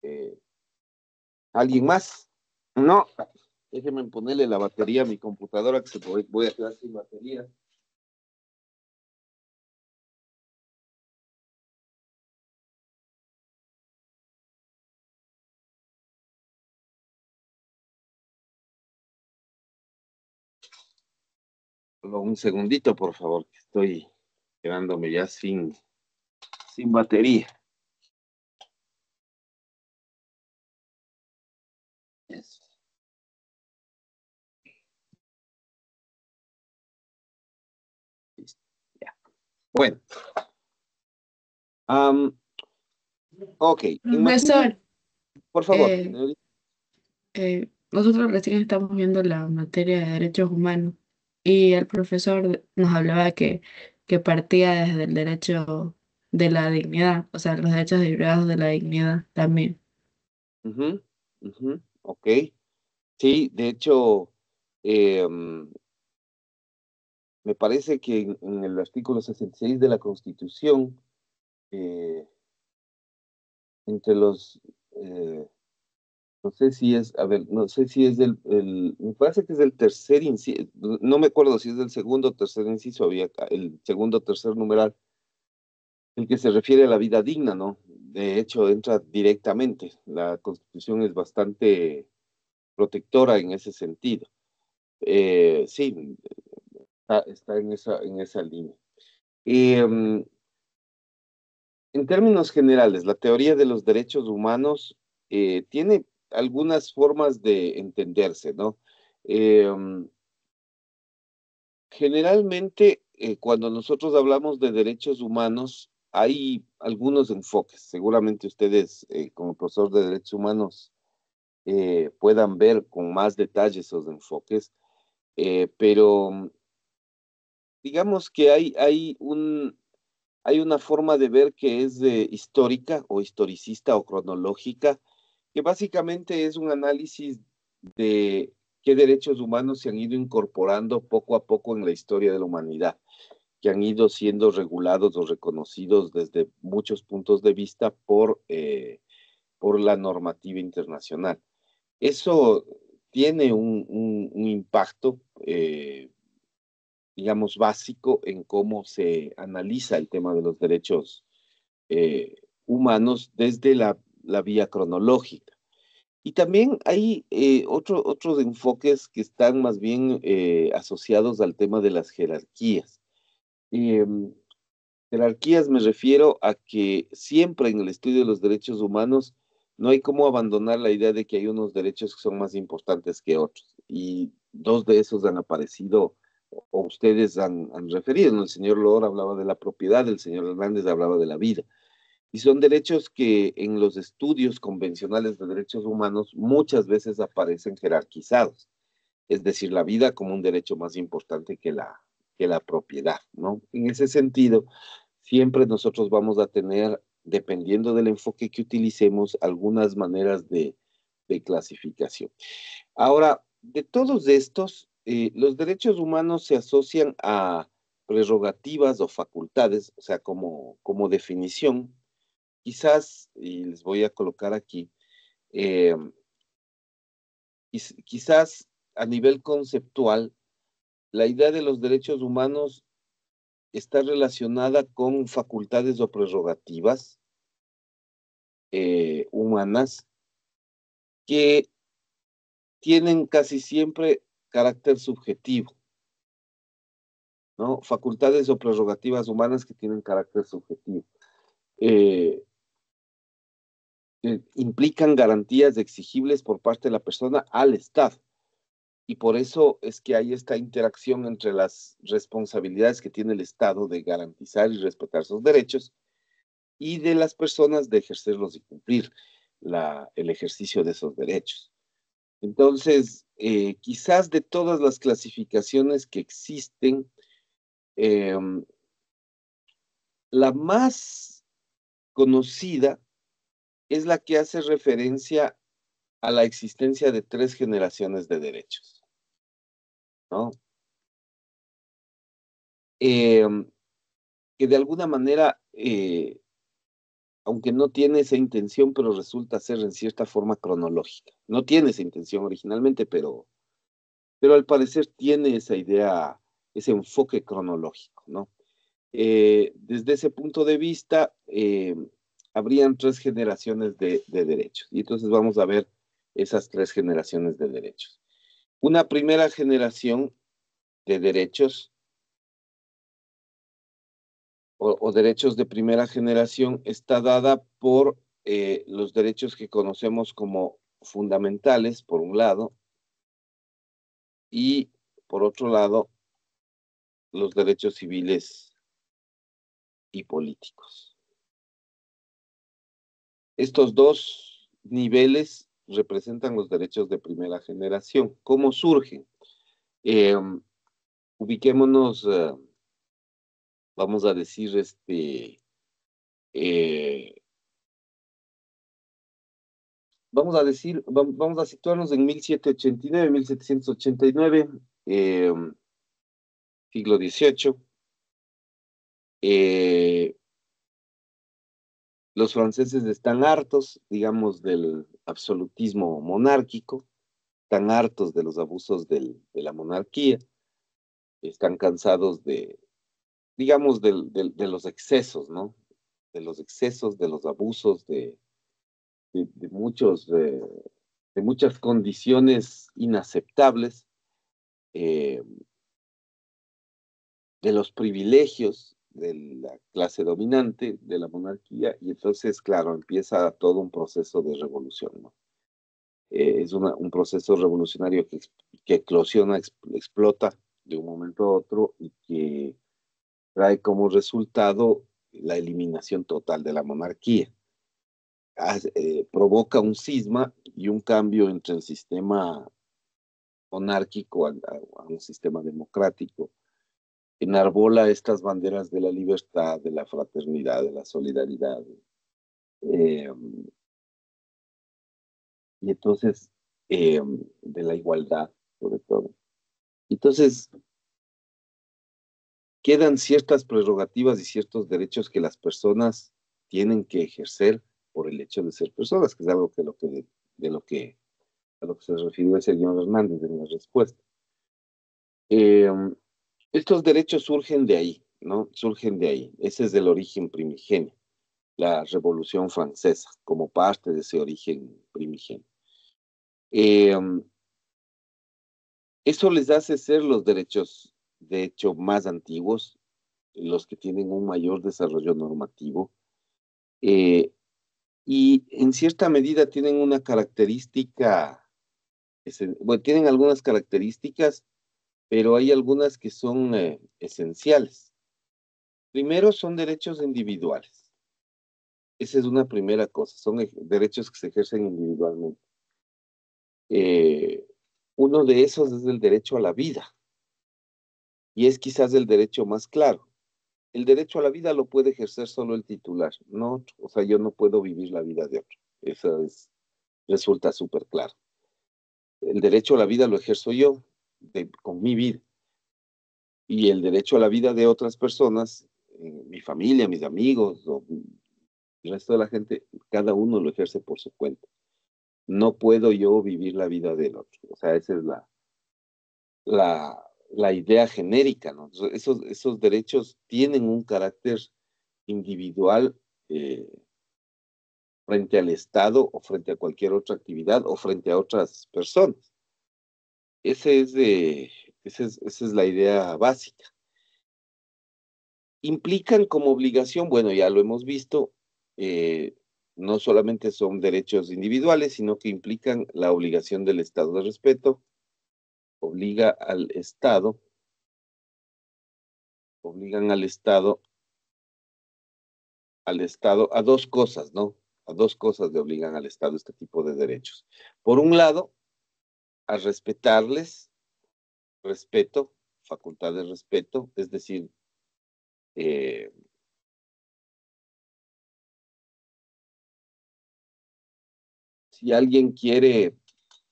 Eh, ¿Alguien más? No. Déjeme ponerle la batería a mi computadora, que voy a quedar sin batería. Solo un segundito, por favor, que estoy quedándome ya sin batería. Eso. Listo. Ya. Bueno, am, ok. En materia, Profesor, por favor, eh, nosotros recién estamos viendo la materia de derechos humanos y el profesor nos hablaba que partía desde el derecho de la dignidad, o sea, los derechos derivados de la dignidad también. ujú, ujú, ok. Sí, de hecho, em, me parece que en el artículo 66 de la Constitución, eh, entre los, no sé si es, a ver, no sé si es me parece que es del tercer inciso, no me acuerdo si es del segundo o tercer inciso, había acá, el segundo o tercer numeral, el que se refiere a la vida digna, ¿no? De hecho, entra directamente. La Constitución es bastante protectora en ese sentido. Sí, está en esa línea. Mm, en términos generales, la teoría de los derechos humanos tiene algunas formas de entenderse, ¿no? Mm, generalmente, cuando nosotros hablamos de derechos humanos, hay algunos enfoques. Seguramente ustedes, como profesor de derechos humanos, puedan ver con más detalle esos enfoques, pero digamos que hay una forma de ver que es histórica o historicista o cronológica, que básicamente es un análisis de qué derechos humanos se han ido incorporando poco a poco en la historia de la humanidad, que han ido siendo regulados o reconocidos desde muchos puntos de vista por la normativa internacional. Eso tiene un impacto, digamos, básico en cómo se analiza el tema de los derechos humanos desde la vía cronológica. Y también hay otros enfoques que están más bien asociados al tema de las jerarquías. Em, Jerarquías me refiero a que siempre en el estudio de los derechos humanos no hay cómo abandonar la idea de que hay unos derechos que son más importantes que otros. Y dos de esos han aparecido o ustedes han referido, ¿no? El señor Lora hablaba de la propiedad, el señor Hernández hablaba de la vida. Y son derechos que en los estudios convencionales de derechos humanos muchas veces aparecen jerarquizados. Es decir, la vida como un derecho más importante que la propiedad, ¿no? En ese sentido, siempre nosotros vamos a tener, dependiendo del enfoque que utilicemos, algunas maneras de clasificación. Ahora, de todos estos, los derechos humanos se asocian a prerrogativas o facultades, o sea, como definición, quizás, y les voy a colocar aquí, eh, quizás a nivel conceptual, la idea de los derechos humanos está relacionada con facultades o prerrogativas humanas que tienen casi siempre carácter subjetivo, ¿no? Facultades o prerrogativas humanas que tienen carácter subjetivo. Eh, Implican garantías exigibles por parte de la persona al Estado. Y por eso es que hay esta interacción entre las responsabilidades que tiene el Estado de garantizar y respetar sus derechos y de las personas de ejercerlos y cumplir el ejercicio de esos derechos. Entonces, quizás de todas las clasificaciones que existen, eh, la más conocida es la que hace referencia a la existencia de 3 generaciones de derechos, ¿no? Que de alguna manera, aunque no tiene esa intención, pero resulta ser en cierta forma cronológica. No tiene esa intención originalmente, pero al parecer tiene esa idea, ese enfoque cronológico, ¿no? Desde ese punto de vista, habrían 3 generaciones de derechos. Y entonces vamos a ver esas 3 generaciones de derechos. Una primera generación de derechos o derechos de primera generación está dada por los derechos que conocemos como fundamentales, por un lado, y por otro lado, los derechos civiles y políticos. Estos dos niveles representan los derechos de primera generación. ¿Cómo surgen? Eh, Ubiquémonos, vamos a decir, vamos a situarnos en 1789, 1789, siglo XVIII. Los franceses están hartos, digamos, del absolutismo monárquico, están hartos de los abusos de la monarquía, están cansados digamos, de los excesos, ¿no? De los excesos, de los abusos, de muchas condiciones inaceptables, eh, de los privilegios de la clase dominante, de la monarquía, y entonces, claro, empieza todo un proceso de revolución, ¿no? Es un proceso revolucionario que eclosiona, explota de un momento a otro y que trae como resultado la eliminación total de la monarquía. Provoca un cisma y un cambio entre el sistema monárquico a un sistema democrático. Enarbola estas banderas de la libertad, de la fraternidad, de la solidaridad. Eh, y entonces, de la igualdad, sobre todo. Entonces, quedan ciertas prerrogativas y ciertos derechos que las personas tienen que ejercer por el hecho de ser personas, que es algo a lo que se refirió el señor Hernández en la respuesta. Eh, Estos derechos surgen de ahí, ¿no? Surgen de ahí. Ese es el origen primigenio, la Revolución Francesa, como parte de ese origen primigenio. Eh, Eso les hace ser los derechos, de hecho, más antiguos, los que tienen un mayor desarrollo normativo, y en cierta medida tienen una característica, bueno, tienen algunas características, pero hay algunas que son esenciales. Primero, son derechos individuales. Esa es una primera cosa, son derechos que se ejercen individualmente. Uno de esos es el derecho a la vida, y es quizás el derecho más claro. El derecho a la vida lo puede ejercer solo el titular, no otro. O sea, yo no puedo vivir la vida de otro. Resulta súper claro. El derecho a la vida lo ejerzo yo, con mi vida. Y el derecho a la vida de otras personas, mi familia, mis amigos, o el resto de la gente, cada uno lo ejerce por su cuenta. No puedo yo vivir la vida del otro. O sea, esa es la idea genérica, ¿no? Esos derechos tienen un carácter individual, frente al Estado o frente a cualquier otra actividad o frente a otras personas. Esa es la idea básica. Implican como obligación, bueno, ya lo hemos visto, no solamente son derechos individuales, sino que implican la obligación del Estado de respeto, obliga obligan al Estado a dos cosas, ¿no? A dos cosas le obligan al Estado este tipo de derechos. Por un lado, a respetarles, respeto, facultad de respeto, es decir, eh, si alguien quiere,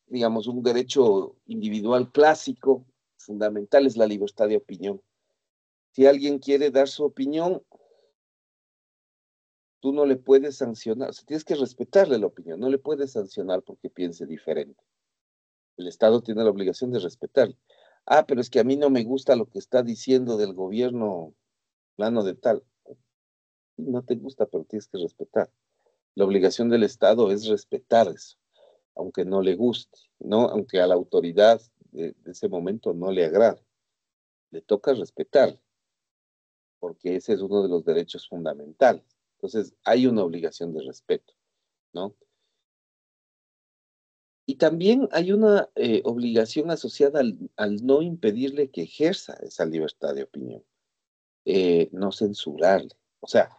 digamos, un derecho individual clásico, fundamental es la libertad de opinión. Si alguien quiere dar su opinión, tú no le puedes sancionar, o sea, tienes que respetarle la opinión, no le puedes sancionar porque piense diferente. El Estado tiene la obligación de respetarle. Ah, pero es que a mí no me gusta lo que está diciendo del gobierno plano de tal. No te gusta, pero tienes que respetar. La obligación del Estado es respetar eso, aunque no le guste, ¿no? Aunque a la autoridad de ese momento no le agrade. Le toca respetar, porque ese es uno de los derechos fundamentales. Entonces, hay una obligación de respeto, ¿no? Y también hay una obligación asociada al no impedirle que ejerza esa libertad de opinión, no censurarle. O sea,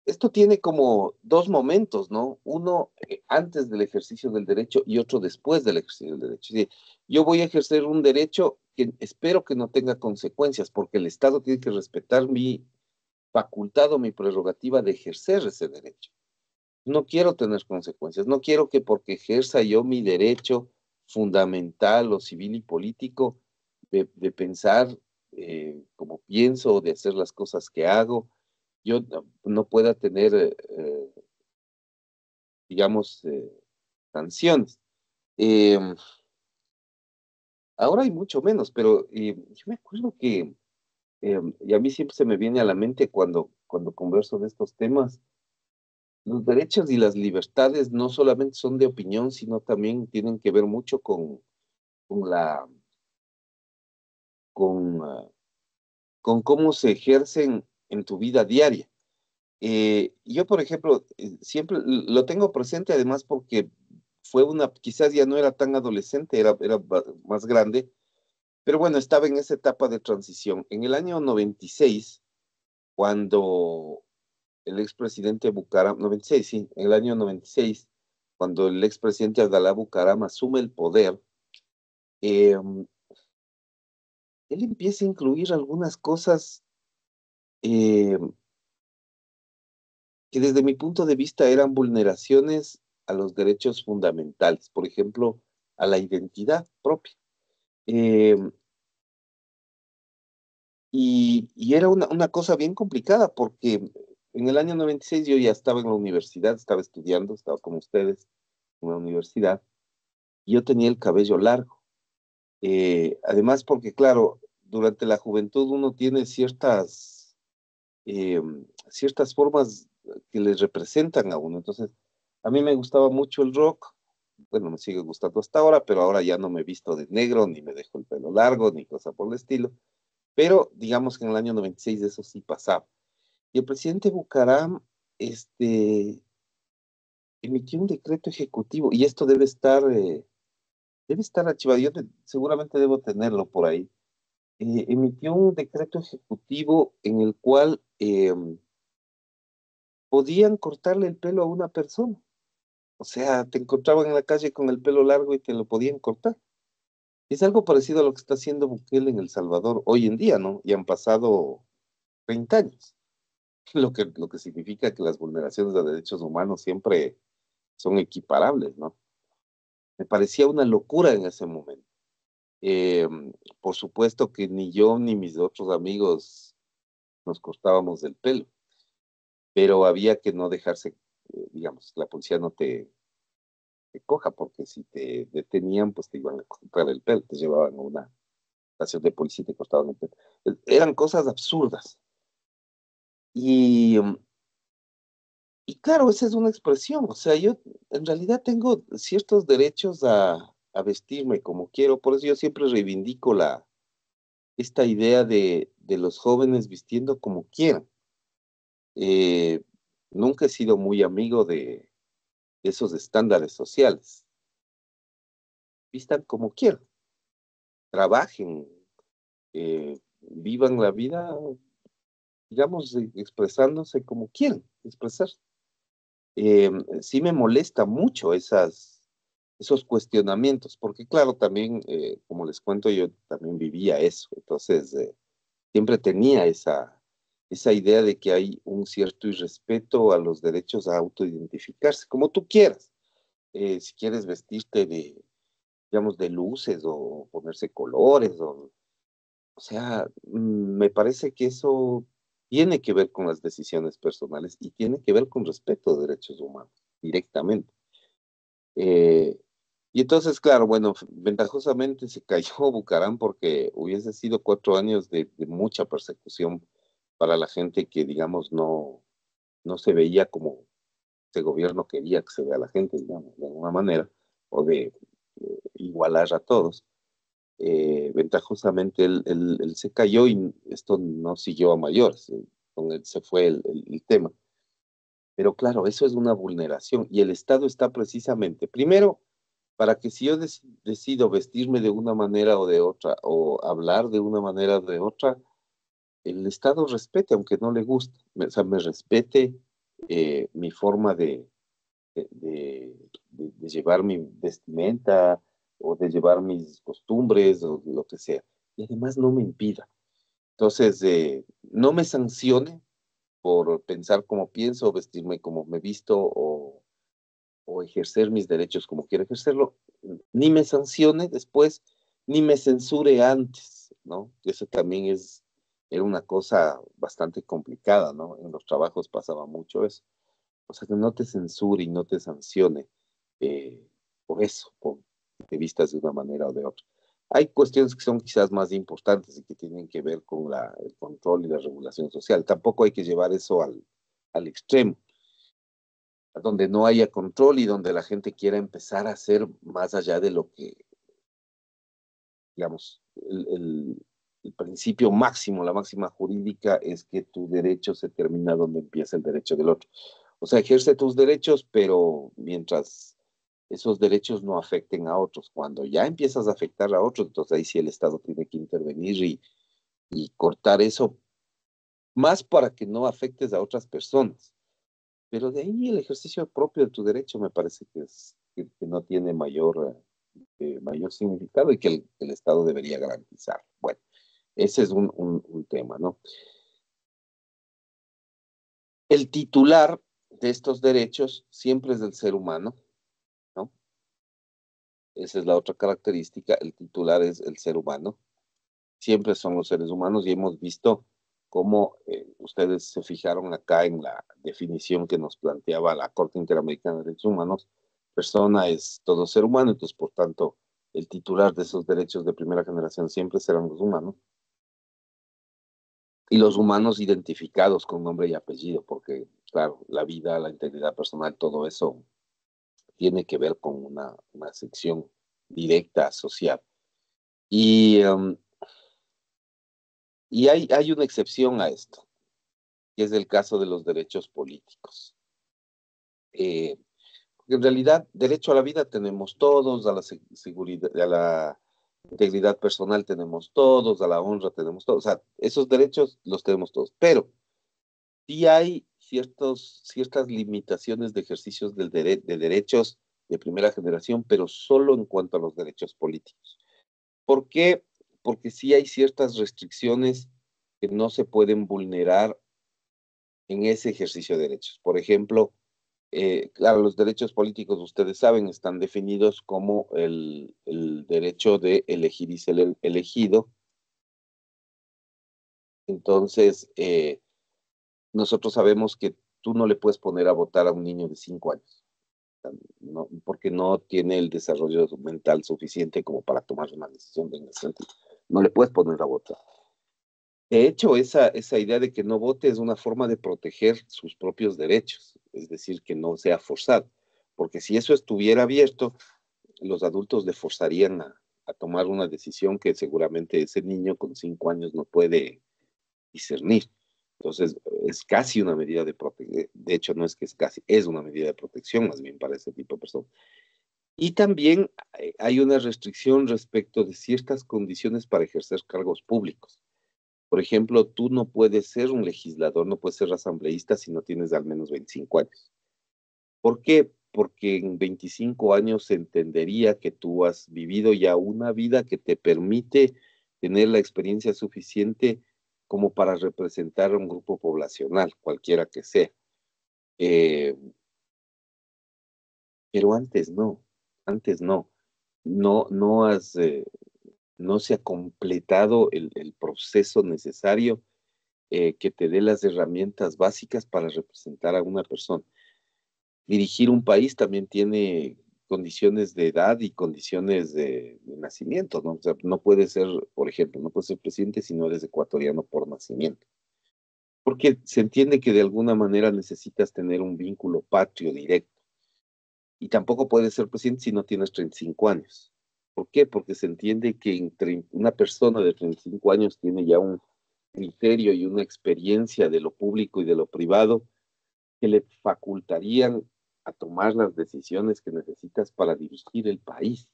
esto tiene como dos momentos, ¿no? Uno antes del ejercicio del derecho y otro después del ejercicio del derecho. Es decir, yo voy a ejercer un derecho que espero que no tenga consecuencias, porque el Estado tiene que respetar mi facultad o mi prerrogativa de ejercer ese derecho. No quiero tener consecuencias, no quiero que porque ejerza yo mi derecho fundamental o civil y político de pensar como pienso o de hacer las cosas que hago, yo no pueda tener, digamos, sanciones. Eh, Ahora hay mucho menos, pero yo me acuerdo que, y a mí siempre se me viene a la mente cuando converso de estos temas, los derechos y las libertades no solamente son de opinión, sino también tienen que ver mucho con la, con, con cómo se ejercen en tu vida diaria. Yo, por ejemplo, siempre lo tengo presente además porque fue quizás ya no era tan adolescente, era más grande, pero bueno, estaba en esa etapa de transición. En el año 96, cuando el expresidente Bucaram, 96, sí, en el año 96, cuando el expresidente Abdalá Bucaram asume el poder, eh, él empieza a incluir algunas cosas eh, que desde mi punto de vista eran vulneraciones a los derechos fundamentales, por ejemplo, a la identidad propia. Eh, y era una cosa bien complicada porque en el año 96 yo ya estaba en la universidad, estaba estudiando, estaba como ustedes en la universidad, y yo tenía el cabello largo. Además, porque claro, durante la juventud uno tiene eh, ciertas formas que les representan a uno. Entonces, a mí me gustaba mucho el rock, bueno, me sigue gustando hasta ahora, pero ahora ya no me visto de negro, ni me dejo el pelo largo, ni cosa por el estilo. Pero digamos que en el año 96 eso sí pasaba. Y el presidente Bucaram, emitió un decreto ejecutivo, y esto debe estar archivado, seguramente debo tenerlo por ahí. Emitió un decreto ejecutivo en el cual podían cortarle el pelo a una persona. O sea, te encontraban en la calle con el pelo largo y te lo podían cortar. Es algo parecido a lo que está haciendo Bukele en El Salvador hoy en día, ¿no? Y han pasado 30 años, lo que significa que las vulneraciones de derechos humanos siempre son equiparables, ¿no? Me parecía una locura en ese momento. Eh, por supuesto que ni yo ni mis otros amigos nos cortábamos del pelo, pero había que no dejarse, digamos, la policía no te coja, porque si te detenían, pues te iban a cortar el pelo, te llevaban a una estación de policía y te cortaban el pelo. Eran cosas absurdas. Y, y claro, esa es una expresión, o sea, yo en realidad tengo ciertos derechos a vestirme como quiero, por eso yo siempre reivindico esta idea de los jóvenes vistiendo como quieran. Eh, Nunca he sido muy amigo de esos estándares sociales. Vistan como quieran. trabajen, vivan la vida, digamos, expresándose como quieren expresarse. Sí me molesta mucho esos cuestionamientos, porque claro, también, como les cuento, yo también vivía eso, entonces siempre tenía esa idea de que hay un cierto irrespeto a los derechos a autoidentificarse, como tú quieras. Si quieres vestirte de, digamos, de luces o ponerse colores, o sea, me parece que eso tiene que ver con las decisiones personales y tiene que ver con respeto a derechos humanos, directamente. Eh, y entonces, claro, bueno, ventajosamente se cayó Bucaram porque hubiese sido 4 años de mucha persecución para la gente que, digamos, no se veía como ese gobierno quería que se vea la gente, digamos, de alguna manera, o de igualar a todos. Ventajosamente él se cayó y esto no siguió a mayores, con él se fue el tema. Pero claro, eso es una vulneración y el Estado está precisamente, primero, para que si yo decido vestirme de una manera o de otra, o hablar de una manera o de otra, el Estado respete, aunque no le guste, o sea, me respete mi forma de llevar mi vestimenta o de llevar mis costumbres o lo que sea. Y además no me impida. Entonces, no me sancione por pensar como pienso, o vestirme como me visto o ejercer mis derechos como quiero ejercerlo, ni me sancione después, ni me censure antes, ¿no? Eso también era una cosa bastante complicada, ¿no? En los trabajos pasaba mucho eso. O sea, que no te censure y no te sancione eh, por eso, por que te vistas de una manera o de otra. Hay cuestiones que son quizás más importantes y que tienen que ver con el control y la regulación social. Tampoco hay que llevar eso al extremo, a donde no haya control y donde la gente quiera empezar a hacer más allá de lo que, digamos, el principio máximo, la máxima jurídica es que tu derecho se termina donde empieza el derecho del otro. O sea, ejerce tus derechos, pero mientras esos derechos no afecten a otros. Cuando ya empiezas a afectar a otros, entonces ahí sí el Estado tiene que intervenir y cortar eso, más para que no afectes a otras personas. Pero de ahí el ejercicio propio de tu derecho me parece que no tiene mayor significado y que el Estado debería garantizar. Bueno, ese es un tema, ¿no? El titular de estos derechos siempre es del ser humano, ¿no? Esa es la otra característica, el titular es el ser humano, siempre son los seres humanos y hemos visto cómo ustedes se fijaron acá en la definición que nos planteaba la Corte Interamericana de Derechos Humanos, persona es todo ser humano, entonces por tanto el titular de esos derechos de primera generación siempre serán los humanos y los humanos identificados con nombre y apellido, porque claro, la vida, la integridad personal, todo eso tiene que ver con una sección directa social. Y, y hay una excepción a esto, que es el caso de los derechos políticos. Porque en realidad, derecho a la vida tenemos todos, a la seguridad, a la integridad personal tenemos todos, a la honra tenemos todos, o sea, esos derechos los tenemos todos, pero sí hay ciertas limitaciones de ejercicios de derechos de primera generación, pero solo en cuanto a los derechos políticos. ¿Por qué? Porque sí hay ciertas restricciones que no se pueden vulnerar en ese ejercicio de derechos. Por ejemplo, claro, los derechos políticos, ustedes saben, están definidos como el derecho de elegir y ser elegido. Entonces, nosotros sabemos que tú no le puedes poner a votar a un niño de 5 años, ¿no? Porque no tiene el desarrollo mental suficiente como para tomar una decisión en ese sentido. No le puedes poner a votar. De hecho, esa idea de que no vote es una forma de proteger sus propios derechos, es decir, que no sea forzado, porque si eso estuviera abierto, los adultos le forzarían a tomar una decisión que seguramente ese niño con 5 años no puede discernir. Entonces, es casi una medida de protección, de hecho, no es que es casi, es una medida de protección más bien para ese tipo de personas. Y también hay una restricción respecto de ciertas condiciones para ejercer cargos públicos. Por ejemplo, tú no puedes ser un legislador, no puedes ser asambleísta si no tienes al menos 25 años. ¿Por qué? Porque en 25 años se entendería que tú has vivido ya una vida que te permite tener la experiencia suficiente como para representar a un grupo poblacional, cualquiera que sea. Eh, pero antes no. No has, no se ha completado el proceso necesario que te dé las herramientas básicas para representar a una persona. Dirigir un país también tiene condiciones de edad y condiciones de nacimiento, ¿no? O sea, no puedes ser, por ejemplo, no puedes ser presidente si no eres ecuatoriano por nacimiento, porque se entiende que de alguna manera necesitas tener un vínculo patrio directo, y tampoco puedes ser presidente si no tienes 35 años. ¿Por qué? Porque se entiende que entre una persona de 35 años tiene ya un criterio y una experiencia de lo público y de lo privado que le facultarían a tomar las decisiones que necesitas para dirigir el país.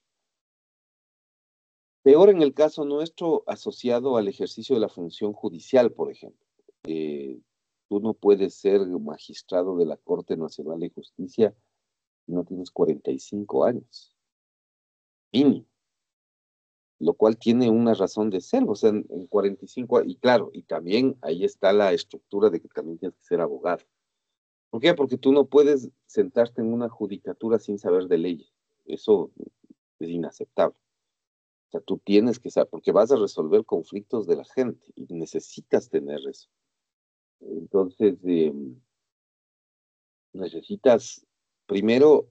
Peor en el caso nuestro, asociado al ejercicio de la función judicial, por ejemplo. Eh, Tú no puedes ser magistrado de la Corte Nacional de Justicia si no tienes 45 años, mínimo, lo cual tiene una razón de ser, o sea, en 45 años, y claro, y también ahí está la estructura de que también tienes que ser abogado. ¿Por qué? Porque tú no puedes sentarte en una judicatura sin saber de leyes. Eso es inaceptable. O sea, tú tienes que saber, porque vas a resolver conflictos de la gente y necesitas tener eso. Entonces, necesitas primero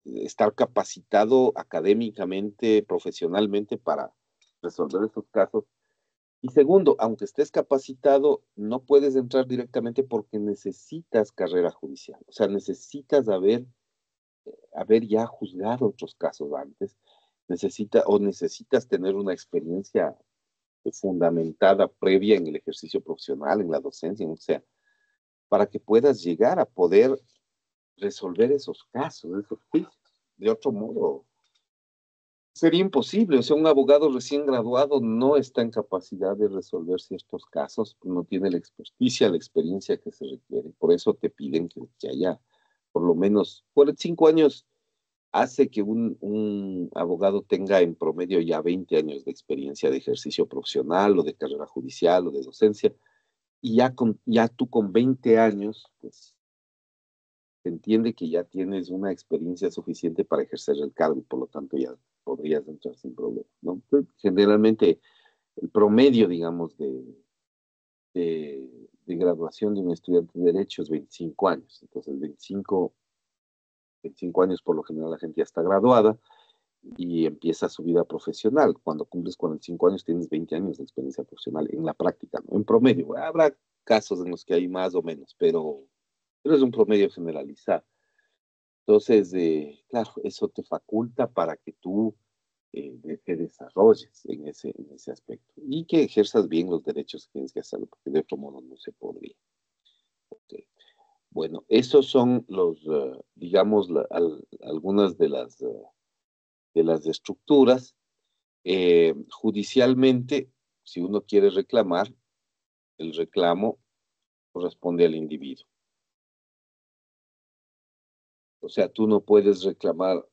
estar capacitado académicamente, profesionalmente para resolver esos casos. Y segundo, aunque estés capacitado, no puedes entrar directamente porque necesitas carrera judicial. O sea, necesitas haber ya juzgado otros casos antes, necesitas tener una experiencia fundamentada previa en el ejercicio profesional, en la docencia, o sea, para que puedas llegar a poder resolver esos casos, esos juicios. De otro modo, sería imposible. O sea, un abogado recién graduado no está en capacidad de resolver ciertos casos, no tiene la experticia, la experiencia que se requiere. Por eso te piden que haya por lo menos 45 años hace que un abogado tenga en promedio ya 20 años de experiencia de ejercicio profesional o de carrera judicial o de docencia, y ya tú con 20 años, pues se entiende que ya tienes una experiencia suficiente para ejercer el cargo y por lo tanto ya podrías entrar sin problema, ¿no? Pues, generalmente el promedio, digamos, de graduación de un estudiante de Derecho es 25 años. Entonces, 25 años por lo general la gente ya está graduada y empieza su vida profesional. Cuando cumples 45 años tienes 20 años de experiencia profesional en la práctica, ¿no? En promedio. Habrá casos en los que hay más o menos, pero es un promedio generalizado. Entonces, claro, eso te faculta para que tú te desarrolles en ese aspecto y que ejerzas bien los derechos que tienes que hacerlo, porque de otro modo no se podría. Okay. Bueno, esos son digamos, algunas de las estructuras. Judicialmente, si uno quiere reclamar, el reclamo corresponde al individuo. O sea, tú no puedes reclamar,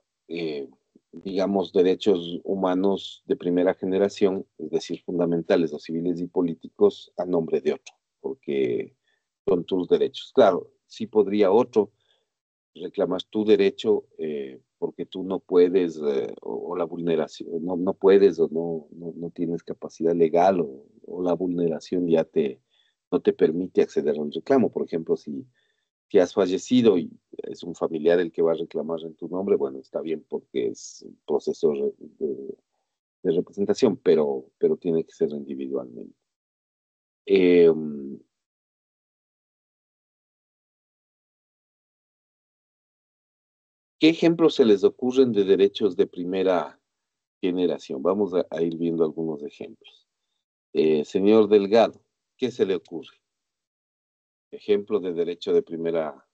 digamos, derechos humanos de primera generación, es decir, fundamentales o civiles y políticos, a nombre de otro, porque son tus derechos. Claro, sí podría otro reclamas tu derecho porque tú no puedes o la vulneración, no puedes o no tienes capacidad legal o la vulneración ya no te permite acceder a un reclamo. Por ejemplo, si has fallecido y es un familiar el que va a reclamar en tu nombre, bueno, está bien porque es un proceso de representación, pero tiene que ser individualmente. Eh, ¿Qué ejemplos se les ocurren de derechos de primera generación? Vamos a ir viendo algunos ejemplos. Señor Delgado, ¿qué se le ocurre? Ejemplo de derecho de primera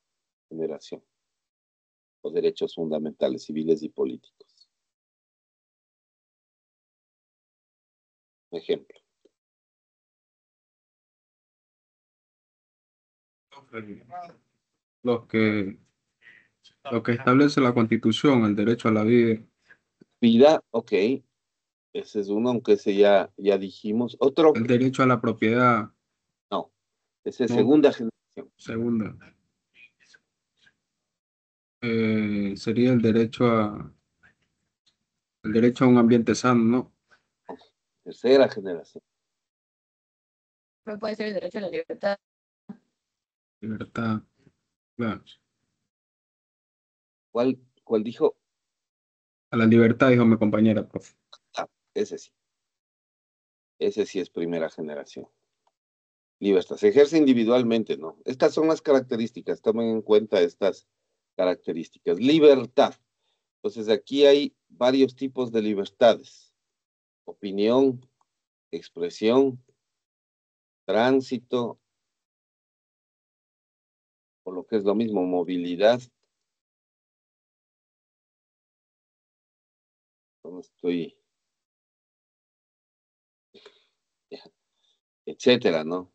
generación. o derechos fundamentales civiles y políticos. Ejemplo. Los que, lo que establece la Constitución, el derecho a la vida, Vida, ok, ese es uno, aunque ese ya dijimos. Otro, el derecho a la propiedad, no, ese es no, segunda generación. segunda. Sería el derecho a un ambiente sano, ¿no? Tercera generación. No puede ser el derecho a la libertad. Libertad, claro. ¿Cuál dijo? A la libertad, dijo mi compañera, profe. Ah, ese sí. Ese sí es primera generación. Libertad. Se ejerce individualmente, ¿no? Estas son las características. Tomen en cuenta estas características. Libertad. Entonces aquí hay varios tipos de libertades. Opinión, expresión, tránsito, o lo que es lo mismo, movilidad. No estoy, etcétera, ¿no?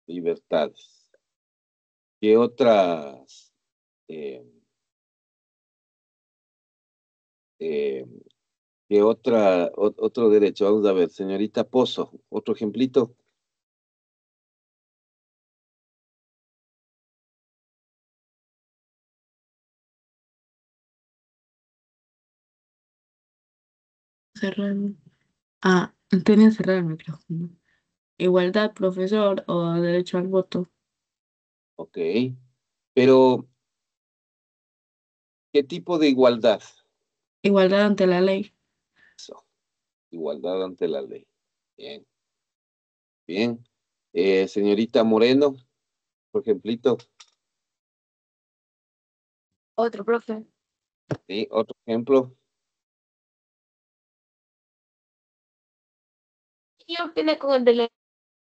Libertades. ¿Qué otras? eh, eh, ¿Qué otro derecho? Vamos a ver, señorita Pozo, otro ejemplito. Cerrar. Tenía que cerrar el micrófono. Igualdad, profesor, o derecho al voto. Ok. Pero, ¿qué tipo de igualdad? Igualdad ante la ley. Eso, igualdad ante la ley. Bien, bien. Señorita Moreno, por ejemplito. Otro, profe. Sí, otro ejemplo. Yo opino con el de la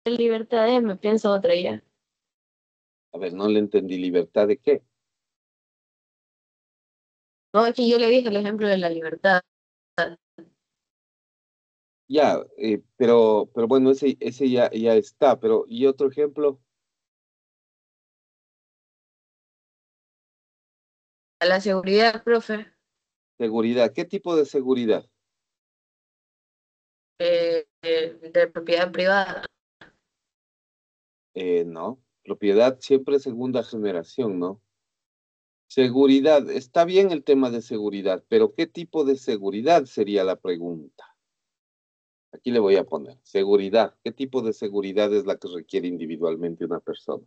libertad, me pienso otra ya. A ver, no le entendí. ¿Libertad de qué? No, es que yo le dije el ejemplo de la libertad. Ya, pero bueno, ese ya está. Pero, ¿y otro ejemplo? A la seguridad, profe. Seguridad. ¿Qué tipo de seguridad? De propiedad privada. No. Propiedad siempre segunda generación, ¿no? Seguridad. Está bien el tema de seguridad, pero ¿qué tipo de seguridad sería la pregunta? Aquí le voy a poner. Seguridad. ¿Qué tipo de seguridad es la que requiere individualmente una persona?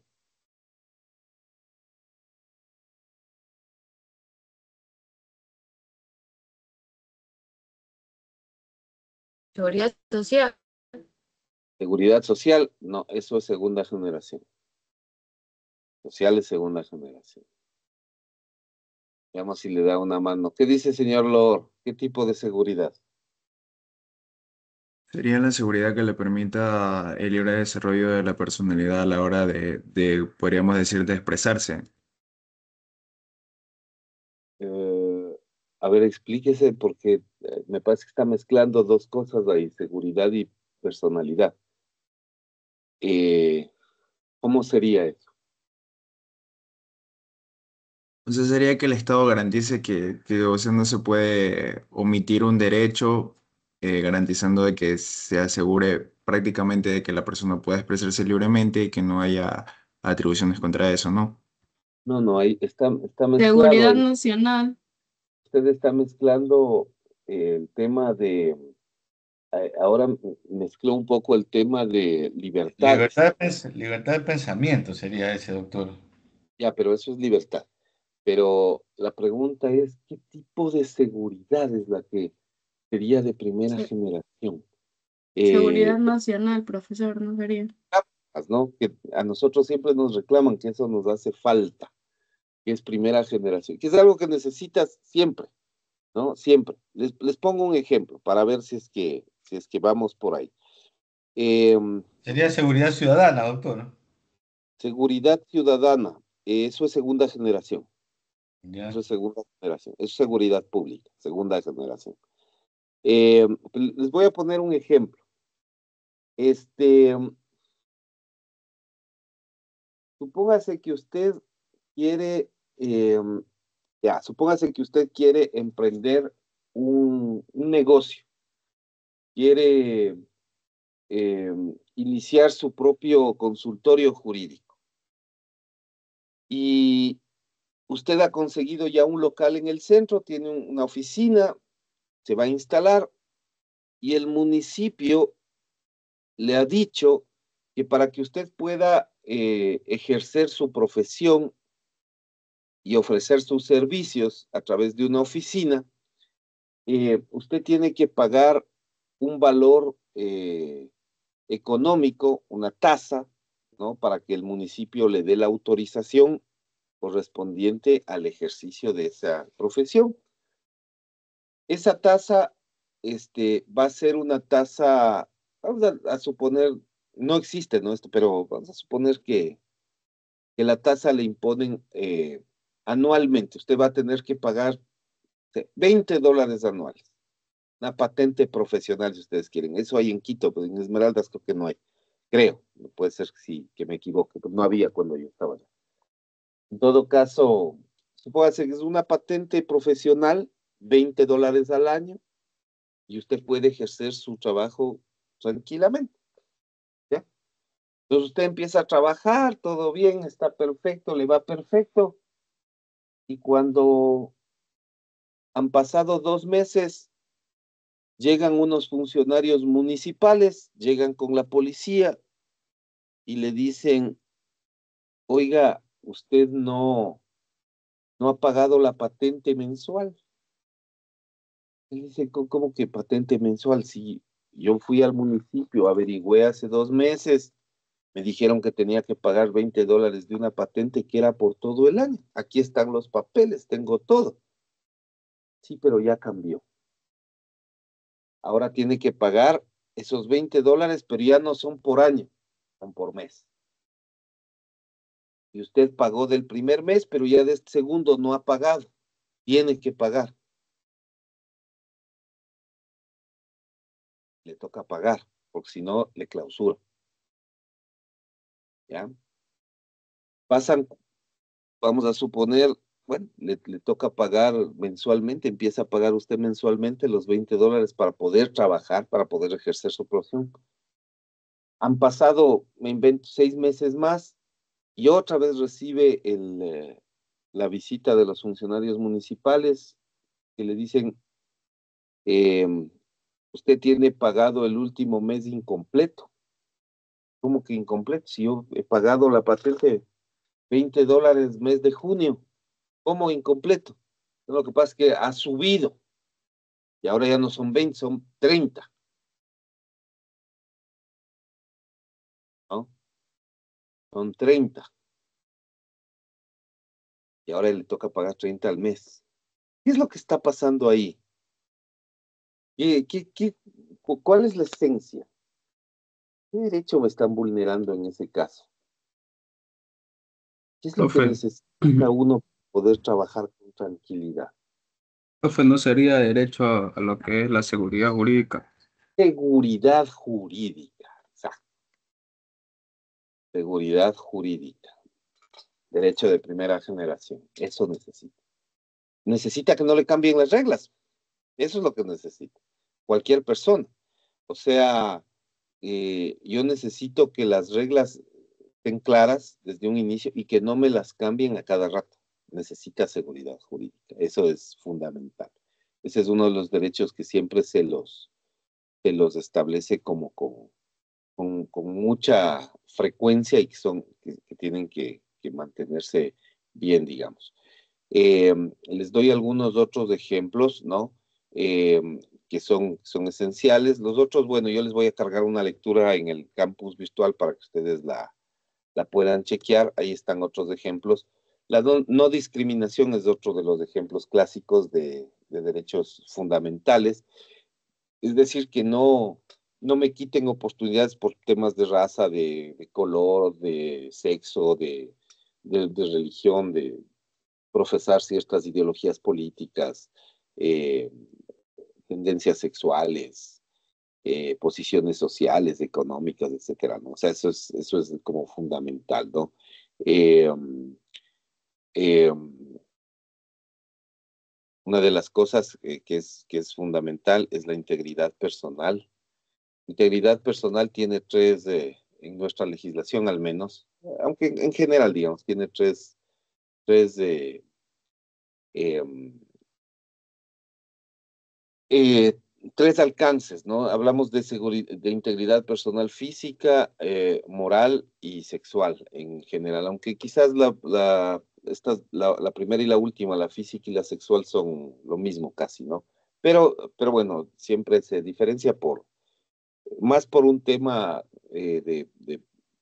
Seguridad social. Seguridad social, no, eso es segunda generación. Social es segunda generación. Veamos si le da una mano. ¿Qué dice, señor Lord? ¿Qué tipo de seguridad? Sería la seguridad que le permita el libre desarrollo de la personalidad a la hora podríamos decir, de expresarse. Eh, a ver, explíquese porque me parece que está mezclando dos cosas ahí, seguridad y personalidad. Eh, ¿Cómo sería eso? Entonces sería que el Estado garantice que, o sea, no se puede omitir un derecho, garantizando de que se asegure prácticamente de que la persona pueda expresarse libremente y que no haya atribuciones contra eso, ¿no? No, ahí está mezclado Seguridad ahí. nacional. Usted está mezclando el tema de, ahora mezcló un poco el tema de libertades. Libertad de pensamiento sería ese, doctor. Ya, pero eso es libertad. Pero la pregunta es, ¿qué tipo de seguridad es la que sería de primera Se- generación? Seguridad nacional, profesor, ¿no sería? ¿No? Que a nosotros siempre nos reclaman que eso nos hace falta, que es primera generación, que es algo que necesitas siempre, ¿no? Siempre. Les pongo un ejemplo para ver si es que vamos por ahí. Em, Sería seguridad ciudadana, doctor. Seguridad ciudadana. Eso es segunda generación. Ya. Eso es segunda generación. Eso es seguridad pública, segunda generación. Les voy a poner un ejemplo. Supóngase que usted quiere, supóngase que usted quiere emprender un negocio, quiere iniciar su propio consultorio jurídico y usted ha conseguido ya un local en el centro, tiene una oficina, se va a instalar y el municipio le ha dicho que para que usted pueda ejercer su profesión y ofrecer sus servicios a través de una oficina, usted tiene que pagar un valor económico, una tasa, ¿no? Para que el municipio le dé la autorización correspondiente al ejercicio de esa profesión. Esa tasa va a ser una tasa, vamos a suponer, no existe, ¿no? Pero vamos a suponer que la tasa le imponen anualmente. Usted va a tener que pagar $20 anuales. Una patente profesional, si ustedes quieren. Eso hay en Quito, pero en Esmeraldas creo que no hay. Creo, puede ser sí, que me equivoque, pero no había cuando yo estaba allá. En todo caso, supóngase que es una patente profesional, $20 al año, y usted puede ejercer su trabajo tranquilamente. ¿Ya? Entonces usted empieza a trabajar, todo bien, está perfecto, le va perfecto, y cuando han pasado 2 meses, llegan unos funcionarios municipales, llegan con la policía y le dicen, oiga, usted no ha pagado la patente mensual. Él dice, ¿cómo que patente mensual? Si yo fui al municipio, averigüé hace 2 meses, me dijeron que tenía que pagar $20 de una patente que era por todo el año. Aquí están los papeles, tengo todo. Sí, pero ya cambió. Ahora tiene que pagar esos $20, pero ya no son por año, son por mes. Y usted pagó del primer mes, pero ya de este segundo no ha pagado. Tiene que pagar. Le toca pagar, porque si no, le clausura. ¿Ya? Pasan, vamos a suponer, bueno, le toca pagar mensualmente, empieza a pagar usted mensualmente los $20 para poder trabajar, para poder ejercer su profesión. Han pasado, me invento, 6 meses más y otra vez recibe la visita de los funcionarios municipales que le dicen, usted tiene pagado el último mes incompleto. ¿Cómo que incompleto? Si yo he pagado la patente $20 mes de junio, ¿cómo incompleto? Lo que pasa es que ha subido y ahora ya no son 20, son 30. ¿No? Son 30. Y ahora le toca pagar 30 al mes. ¿Qué es lo que está pasando ahí? ¿Cuál es la esencia? ¿Qué derecho me están vulnerando en ese caso? ¿Qué es lo que Profe, necesita uno para poder trabajar con tranquilidad? profe, ¿no sería derecho a lo que es la seguridad jurídica? Seguridad jurídica. Exacto. Seguridad jurídica. Derecho de primera generación. Eso necesita. Necesita que no le cambien las reglas. Eso es lo que necesita. Cualquier persona. O sea, yo necesito que las reglas estén claras desde un inicio y que no me las cambien a cada rato. Necesita seguridad jurídica. Eso es fundamental. Ese es uno de los derechos que siempre se los establece como con mucha frecuencia y que tienen que mantenerse bien, digamos. Les doy algunos otros ejemplos, ¿no? Eh, que son esenciales. Los otros, bueno, yo les voy a cargar una lectura en el campus virtual para que ustedes la puedan chequear. Ahí están otros ejemplos. La no discriminación es otro de los ejemplos clásicos de derechos fundamentales. Es decir, que no me quiten oportunidades por temas de raza, de color, de sexo, de de religión, de profesar ciertas ideologías políticas, tendencias sexuales, posiciones sociales, económicas, etcétera, ¿no? O sea, eso es como fundamental, ¿no? Eh, eh, una de las cosas que es fundamental es la integridad personal. Integridad personal tiene tres, en nuestra legislación al menos, aunque en general, digamos, tiene tres, eh, eh, tres alcances, ¿no? Hablamos de de integridad personal física, moral y sexual en general, aunque quizás la primera y la última, la física y la sexual, son lo mismo casi, ¿no? Pero bueno, siempre se diferencia más por un tema de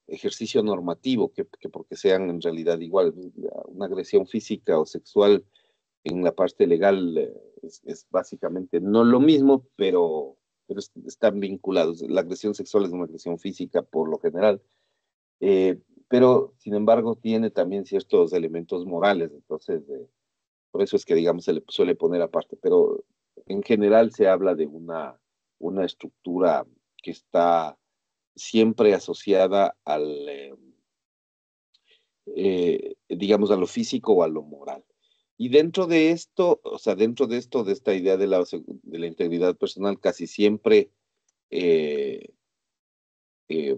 ejercicio normativo que porque sean en realidad igual. Una agresión física o sexual en la parte legal es básicamente no lo mismo, pero están vinculados. La agresión sexual es una agresión física por lo general, pero sin embargo tiene también ciertos elementos morales, entonces por eso es que digamos se le suele poner aparte, pero en general se habla de una estructura que está siempre asociada digamos, a lo físico o a lo moral. Y dentro de esto, o sea, dentro de esto, de esta idea de la integridad personal, casi siempre eh, eh,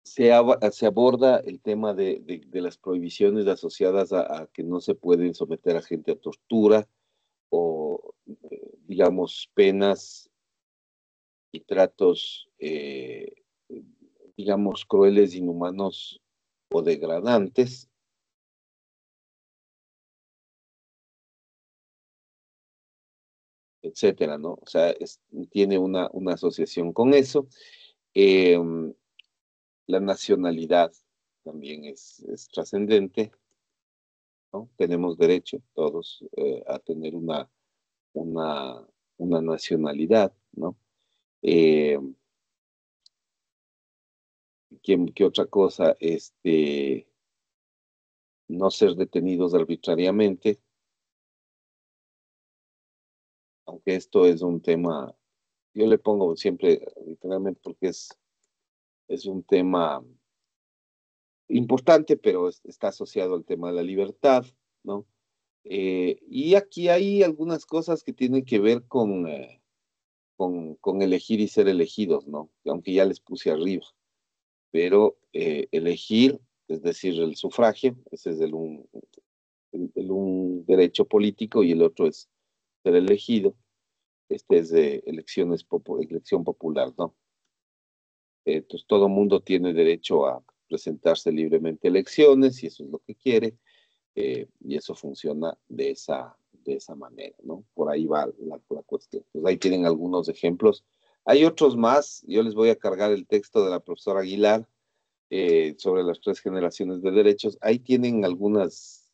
se aborda el tema de las prohibiciones asociadas a que no se pueden someter a gente a tortura o, digamos, penas y tratos, digamos, crueles, inhumanos o degradantes, etcétera, ¿no? O sea, tiene una asociación con eso. Eh, la nacionalidad también es trascendente, ¿no? Tenemos derecho todos a tener una, una nacionalidad, ¿no? Eh, ¿qué otra cosa? No ser detenidos arbitrariamente, aunque esto es un tema, yo le pongo siempre arbitrariamente porque es un tema importante, pero está asociado al tema de la libertad, ¿no? Y aquí hay algunas cosas que tienen que ver con elegir y ser elegidos, ¿no? Aunque ya les puse arriba, pero elegir, es decir, el sufragio, ese es un derecho político y el otro es ser elegido. Este es de elección popular, ¿no? Entonces todo mundo tiene derecho a presentarse libremente a elecciones, si eso es lo que quiere, y eso funciona de esa manera, ¿no? Por ahí va la cuestión. Pues ahí tienen algunos ejemplos. Hay otros más, yo les voy a cargar el texto de la profesora Aguilar sobre las tres generaciones de derechos. Ahí tienen algunos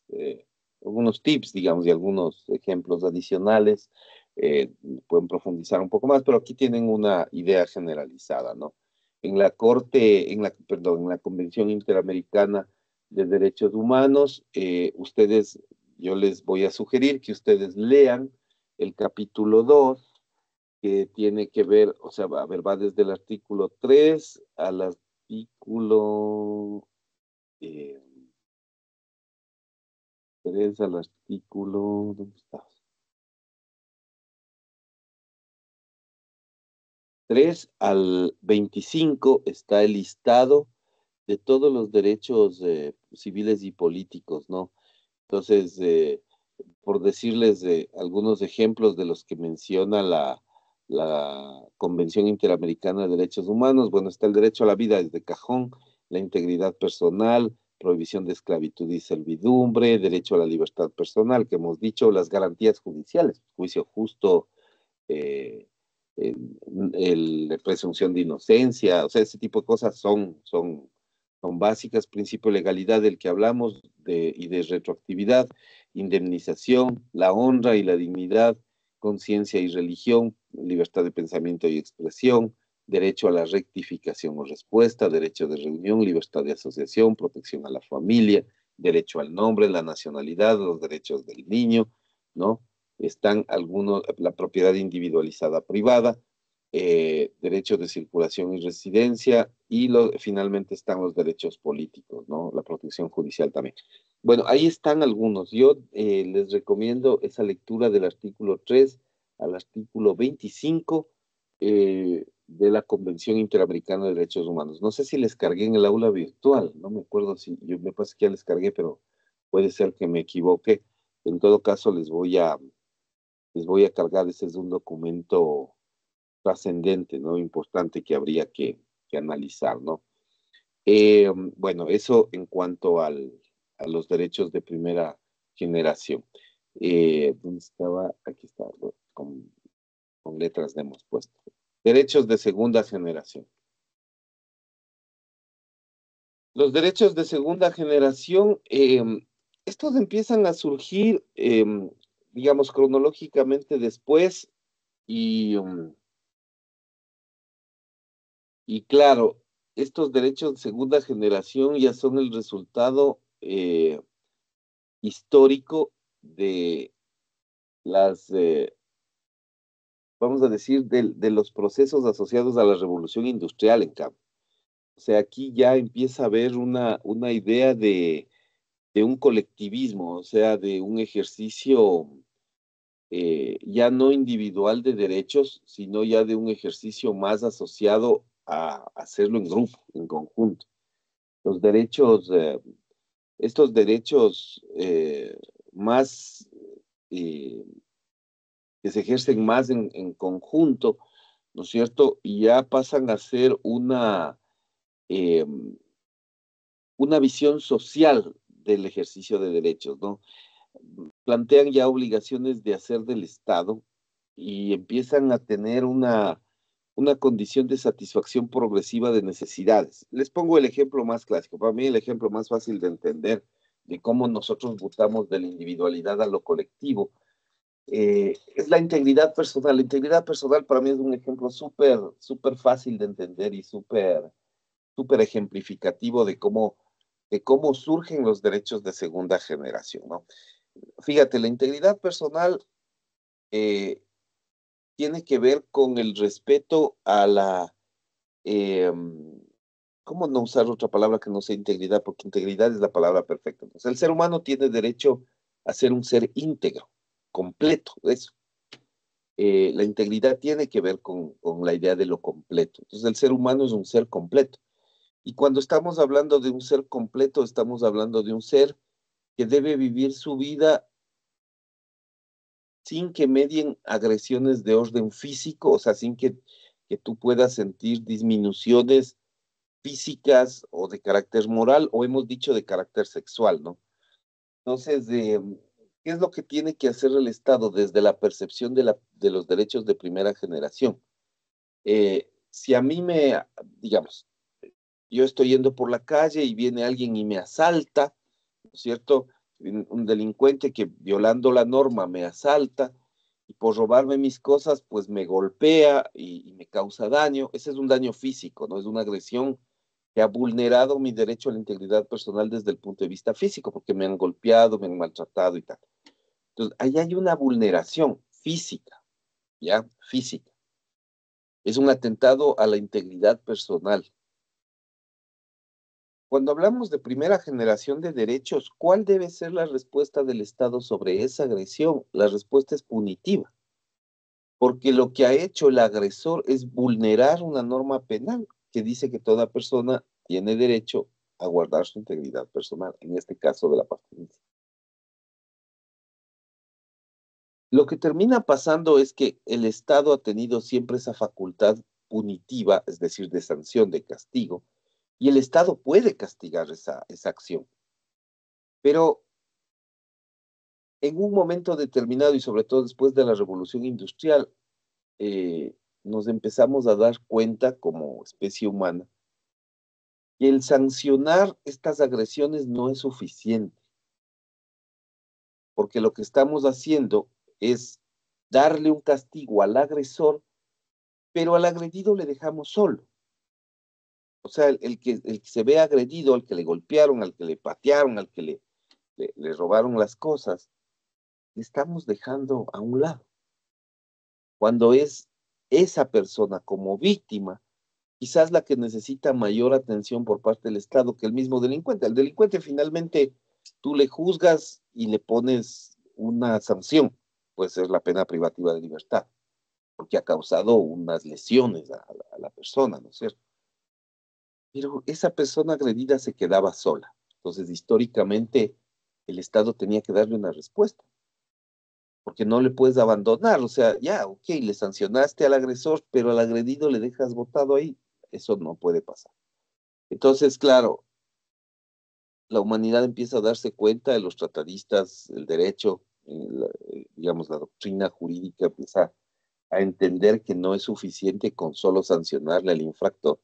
tips, digamos, y algunos ejemplos adicionales. Pueden profundizar un poco más, pero aquí tienen una idea generalizada, ¿no? Perdón, en la Convención Interamericana de Derechos Humanos, yo les voy a sugerir que ustedes lean el capítulo 2, que tiene que ver, o sea, a ver, va desde el artículo 3 al artículo 3 al artículo, ¿dónde está? 3 al 25 está el listado de todos los derechos civiles y políticos, ¿no? Entonces, por decirles algunos ejemplos de los que menciona la Convención Interamericana de Derechos Humanos, bueno, está el derecho a la vida desde cajón, la integridad personal, prohibición de esclavitud y servidumbre, derecho a la libertad personal, que hemos dicho, las garantías judiciales, juicio justo, eh, presunción de inocencia, o sea, ese tipo de cosas son básicas, principio de legalidad del que hablamos y de retroactividad, indemnización, la honra y la dignidad, conciencia y religión, libertad de pensamiento y expresión, derecho a la rectificación o respuesta, derecho de reunión, libertad de asociación, protección a la familia, derecho al nombre, la nacionalidad, los derechos del niño, ¿no? Están algunos, la propiedad individualizada privada, derechos de circulación y residencia, y finalmente están los derechos políticos, ¿no? La protección judicial también. Bueno, ahí están algunos. Yo les recomiendo esa lectura del artículo 3 al artículo 25 de la Convención Interamericana de Derechos Humanos. No sé si les cargué en el aula virtual, no me acuerdo si, yo me parece que ya les cargué, pero puede ser que me equivoque. En todo caso, les voy a cargar. Ese es un documento trascendente, ¿no? Importante que habría que analizar, ¿no? Bueno, eso en cuanto a los derechos de primera generación. ¿Dónde estaba? Aquí está, ¿no? Con letras de hemos puesto. Derechos de segunda generación. Los derechos de segunda generación, estos empiezan a surgir, digamos, cronológicamente después y claro, estos derechos de segunda generación ya son el resultado histórico de las, vamos a decir, de los procesos asociados a la revolución industrial en cambio. O sea, aquí ya empieza a haber una idea de un colectivismo, o sea, de un ejercicio ya no individual de derechos, sino ya de un ejercicio más asociado a hacerlo en grupo, en conjunto. Los derechos, estos derechos más eh, que se ejercen más en conjunto, ¿no es cierto? Y ya pasan a ser eh, una visión social del ejercicio de derechos, ¿no? Plantean ya obligaciones de hacer del Estado y empiezan a tener una condición de satisfacción progresiva de necesidades. Les pongo el ejemplo más clásico, para mí el ejemplo más fácil de entender de cómo nosotros mutamos de la individualidad a lo colectivo, es la integridad personal. La integridad personal para mí es un ejemplo súper fácil de entender y súper ejemplificativo de cómo surgen los derechos de segunda generación, ¿no? Fíjate, la integridad personal eh, tiene que ver con el respeto a eh, ¿cómo no usar otra palabra que no sea integridad? Porque integridad es la palabra perfecta. Entonces, el ser humano tiene derecho a ser un ser íntegro, completo, eso. La integridad tiene que ver con la idea de lo completo. Entonces, el ser humano es un ser completo. Y cuando estamos hablando de un ser completo, estamos hablando de un ser que debe vivir su vida sin que medien agresiones de orden físico, o sea, sin que tú puedas sentir disminuciones físicas o de carácter moral, o hemos dicho de carácter sexual, ¿no? Entonces, ¿qué es lo que tiene que hacer el Estado desde la percepción de los derechos de primera generación? Si a mí digamos, yo estoy yendo por la calle y viene alguien y me asalta, ¿no es cierto? Un delincuente que violando la norma me asalta y por robarme mis cosas, pues me golpea y me causa daño. Ese es un daño físico, ¿no? Es una agresión que ha vulnerado mi derecho a la integridad personal desde el punto de vista físico, porque me han golpeado, me han maltratado y tal. Entonces, ahí hay una vulneración física, ¿ya? Física. Es un atentado a la integridad personal. Cuando hablamos de primera generación de derechos, ¿cuál debe ser la respuesta del Estado sobre esa agresión? La respuesta es punitiva, porque lo que ha hecho el agresor es vulnerar una norma penal que dice que toda persona tiene derecho a guardar su integridad personal, en este caso de la pertenencia. Lo que termina pasando es que el Estado ha tenido siempre esa facultad punitiva, es decir, de sanción, de castigo, y el Estado puede castigar esa acción. Pero en un momento determinado, y sobre todo después de la revolución industrial, nos empezamos a dar cuenta como especie humana que el sancionar estas agresiones no es suficiente, porque lo que estamos haciendo es darle un castigo al agresor pero al agredido le dejamos solo. O sea, el que se ve agredido, al que le golpearon, al que le patearon, al que le robaron las cosas, le estamos dejando a un lado. Cuando es esa persona como víctima, quizás la que necesita mayor atención por parte del Estado que el mismo delincuente. Al delincuente finalmente tú le juzgas y le pones una sanción, puede ser la pena privativa de libertad, porque ha causado unas lesiones a la persona, ¿no es cierto? Pero esa persona agredida se quedaba sola. Entonces, históricamente, el Estado tenía que darle una respuesta, porque no le puedes abandonar. O sea, ya, ok, le sancionaste al agresor, pero al agredido le dejas botado ahí. Eso no puede pasar. Entonces, claro, la humanidad empieza a darse cuenta de los tratadistas, el derecho, digamos, la doctrina jurídica empieza a entender que no es suficiente con solo sancionarle al infractor,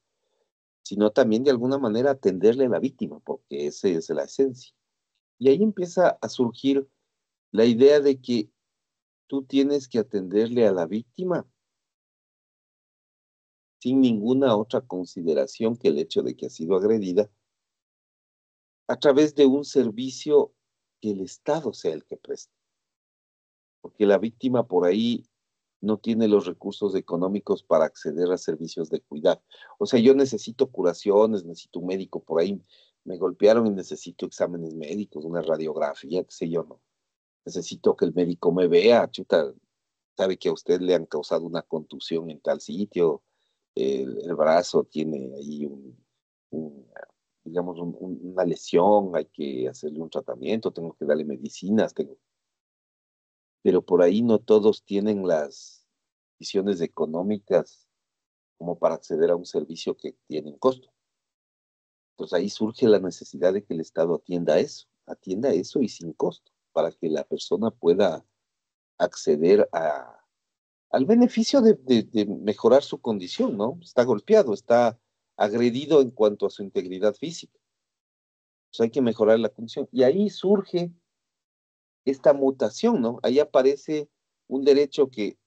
sino también de alguna manera atenderle a la víctima, porque esa es la esencia. Y ahí empieza a surgir la idea de que tú tienes que atenderle a la víctima sin ninguna otra consideración que el hecho de que ha sido agredida a través de un servicio que el Estado sea el que preste. Porque la víctima por ahí no tiene los recursos económicos para acceder a servicios de cuidado. O sea, yo necesito curaciones, necesito un médico, por ahí me golpearon y necesito exámenes médicos, una radiografía, qué sé yo, no. Necesito que el médico me vea, chuta, sabe que a usted le han causado una contusión en tal sitio, el brazo tiene ahí un, digamos, una lesión, hay que hacerle un tratamiento, tengo que darle medicinas, pero por ahí no todos tienen las visiones económicas como para acceder a un servicio que tiene un costo. Entonces ahí surge la necesidad de que el Estado atienda eso y sin costo, para que la persona pueda acceder al beneficio de mejorar su condición, ¿no? Está golpeado, está agredido en cuanto a su integridad física. Entonces hay que mejorar la condición. Y ahí surge esta mutación, ¿no? Ahí aparece un derecho que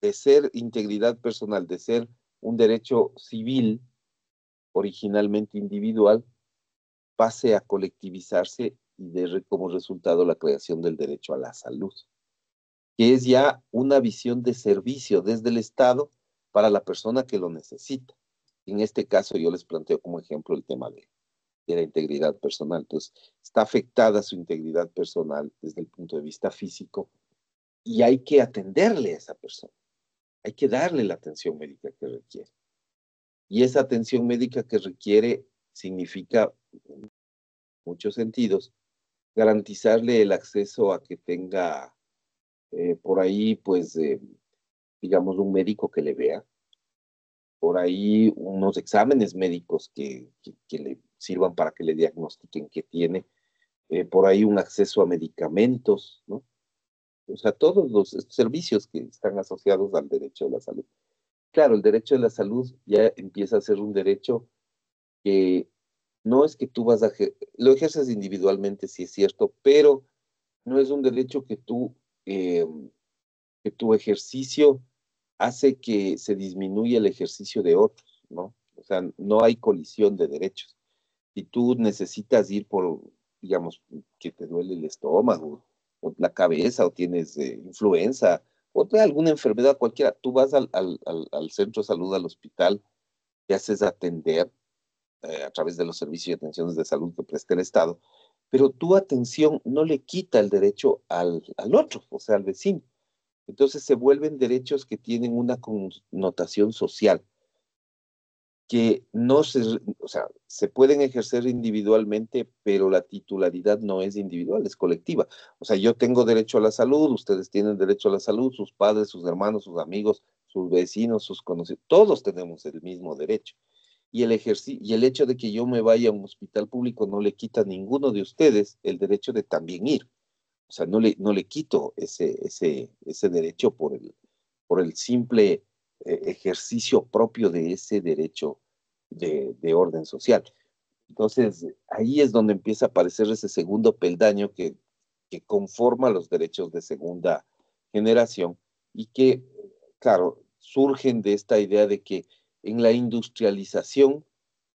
de ser integridad personal, de ser un derecho civil, originalmente individual, pase a colectivizarse y como resultado la creación del derecho a la salud, que es ya una visión de servicio desde el Estado para la persona que lo necesita. En este caso yo les planteo como ejemplo el tema de la integridad personal. Entonces, está afectada su integridad personal desde el punto de vista físico y hay que atenderle a esa persona, hay que darle la atención médica que requiere. Y esa atención médica que requiere significa, en muchos sentidos, garantizarle el acceso a que tenga por ahí, pues, digamos, un médico que le vea, por ahí unos exámenes médicos que le sirvan para que le diagnostiquen qué tiene, por ahí un acceso a medicamentos, ¿no? O sea, todos los servicios que están asociados al derecho a la salud. Claro, el derecho a la salud ya empieza a ser un derecho que no es que tú vas a, lo ejerces individualmente, sí es cierto, pero no es un derecho eh, que tu ejercicio hace que se disminuya el ejercicio de otros, ¿no? O sea, no hay colisión de derechos. Si tú necesitas ir por, digamos, que te duele el estómago, o la cabeza, o tienes influenza, o alguna enfermedad cualquiera, tú vas al centro de salud, al hospital, te haces atender a través de los servicios y atenciones de salud que presta el Estado, pero tu atención no le quita el derecho al otro, o sea, al vecino. Entonces se vuelven derechos que tienen una connotación social, que no se, o sea, se pueden ejercer individualmente, pero la titularidad no es individual, es colectiva. O sea, yo tengo derecho a la salud, ustedes tienen derecho a la salud, sus padres, sus hermanos, sus amigos, sus vecinos, sus conocidos, todos tenemos el mismo derecho. Y el hecho de que yo me vaya a un hospital público no le quita a ninguno de ustedes el derecho de también ir. O sea, no le quito ese derecho por el simple ejercicio propio de ese derecho de orden social. Entonces, ahí es donde empieza a aparecer ese segundo peldaño que conforma los derechos de segunda generación y que, claro, surgen de esta idea de que en la industrialización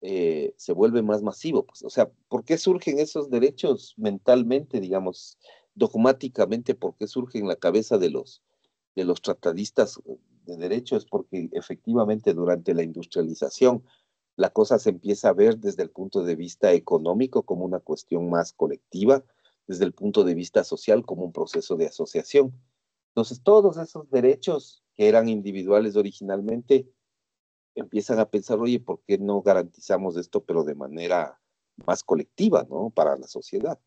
se vuelve más masivo. Pues, o sea, ¿por qué surgen esos derechos mentalmente, digamos, dogmáticamente? ¿Por qué surgen en la cabeza de los tratadistas de derecho? Es porque efectivamente durante la industrialización la cosa se empieza a ver desde el punto de vista económico como una cuestión más colectiva, desde el punto de vista social como un proceso de asociación. Entonces, todos esos derechos que eran individuales originalmente empiezan a pensar, oye, ¿por qué no garantizamos esto, pero de manera más colectiva, ¿no? Para la sociedad.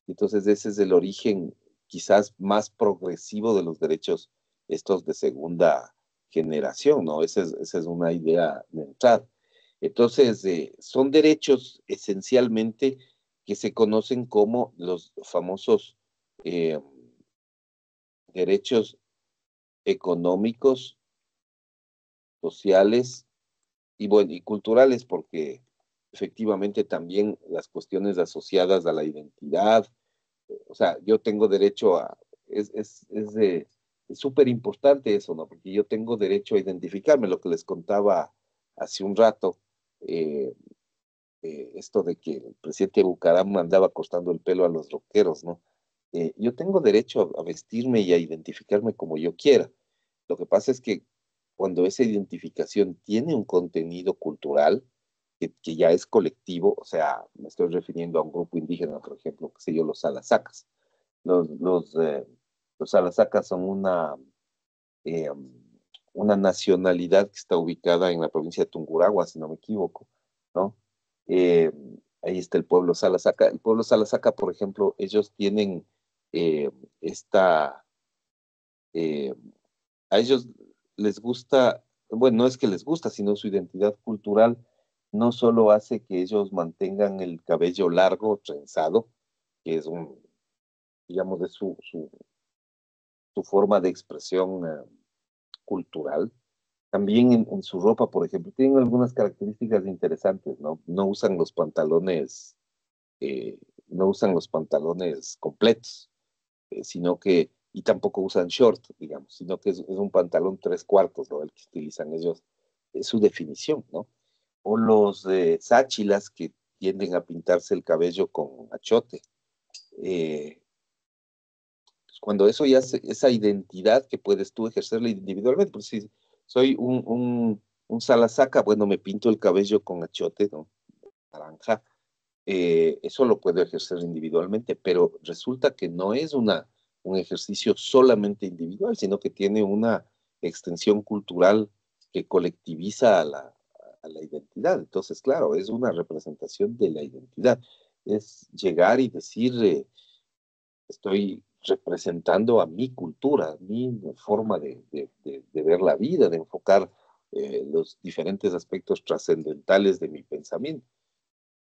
Entonces, ese es el origen quizás más progresivo de los derechos estos de segunda generación, ¿no? Esa es una idea de entrada. Entonces, son derechos esencialmente que se conocen como los famosos eh, derechos económicos, sociales y, bueno, y culturales, porque efectivamente también las cuestiones asociadas a la identidad, o sea, yo tengo derecho a, es súper importante eso, ¿no? Porque yo tengo derecho a identificarme, lo que les contaba hace un rato, eh, esto de que el presidente Bucaram andaba cortando el pelo a los rockeros, ¿no? Yo tengo derecho a vestirme y a identificarme como yo quiera. Lo que pasa es que cuando esa identificación tiene un contenido cultural que ya es colectivo, o sea, me estoy refiriendo a un grupo indígena, por ejemplo, que sé yo, los salasacas. Los, los, eh, los salasacas son eh, una nacionalidad que está ubicada en la provincia de Tungurahua, si no me equivoco, ¿no? Eh, ahí está el pueblo Salasaca. El pueblo Salasaca, por ejemplo, ellos tienen eh, esta, eh, a ellos les gusta, bueno, no es que les gusta, sino su identidad cultural no solo hace que ellos mantengan el cabello largo, trenzado, que es un, digamos, de su forma de expresión cultural. También en su ropa, por ejemplo, tienen algunas características interesantes, ¿no? No usan los pantalones, eh, no usan los pantalones completos, sino que, y tampoco usan short, digamos, sino que es un pantalón tres cuartos, ¿no? El que utilizan ellos, es su definición, ¿no? O los sáchilas que tienden a pintarse el cabello con achote. Eh, Cuando eso ya es esa identidad que puedes tú ejercerla individualmente, pues si soy un salasaca, bueno, me pinto el cabello con achote, ¿no? Naranja, eso lo puedo ejercer individualmente, pero resulta que no es un ejercicio solamente individual, sino que tiene una extensión cultural que colectiviza a la identidad. Entonces, claro, es una representación de la identidad. Es llegar y decir, estoy representando a mi cultura, a mi forma de ver la vida, de enfocar los diferentes aspectos trascendentales de mi pensamiento.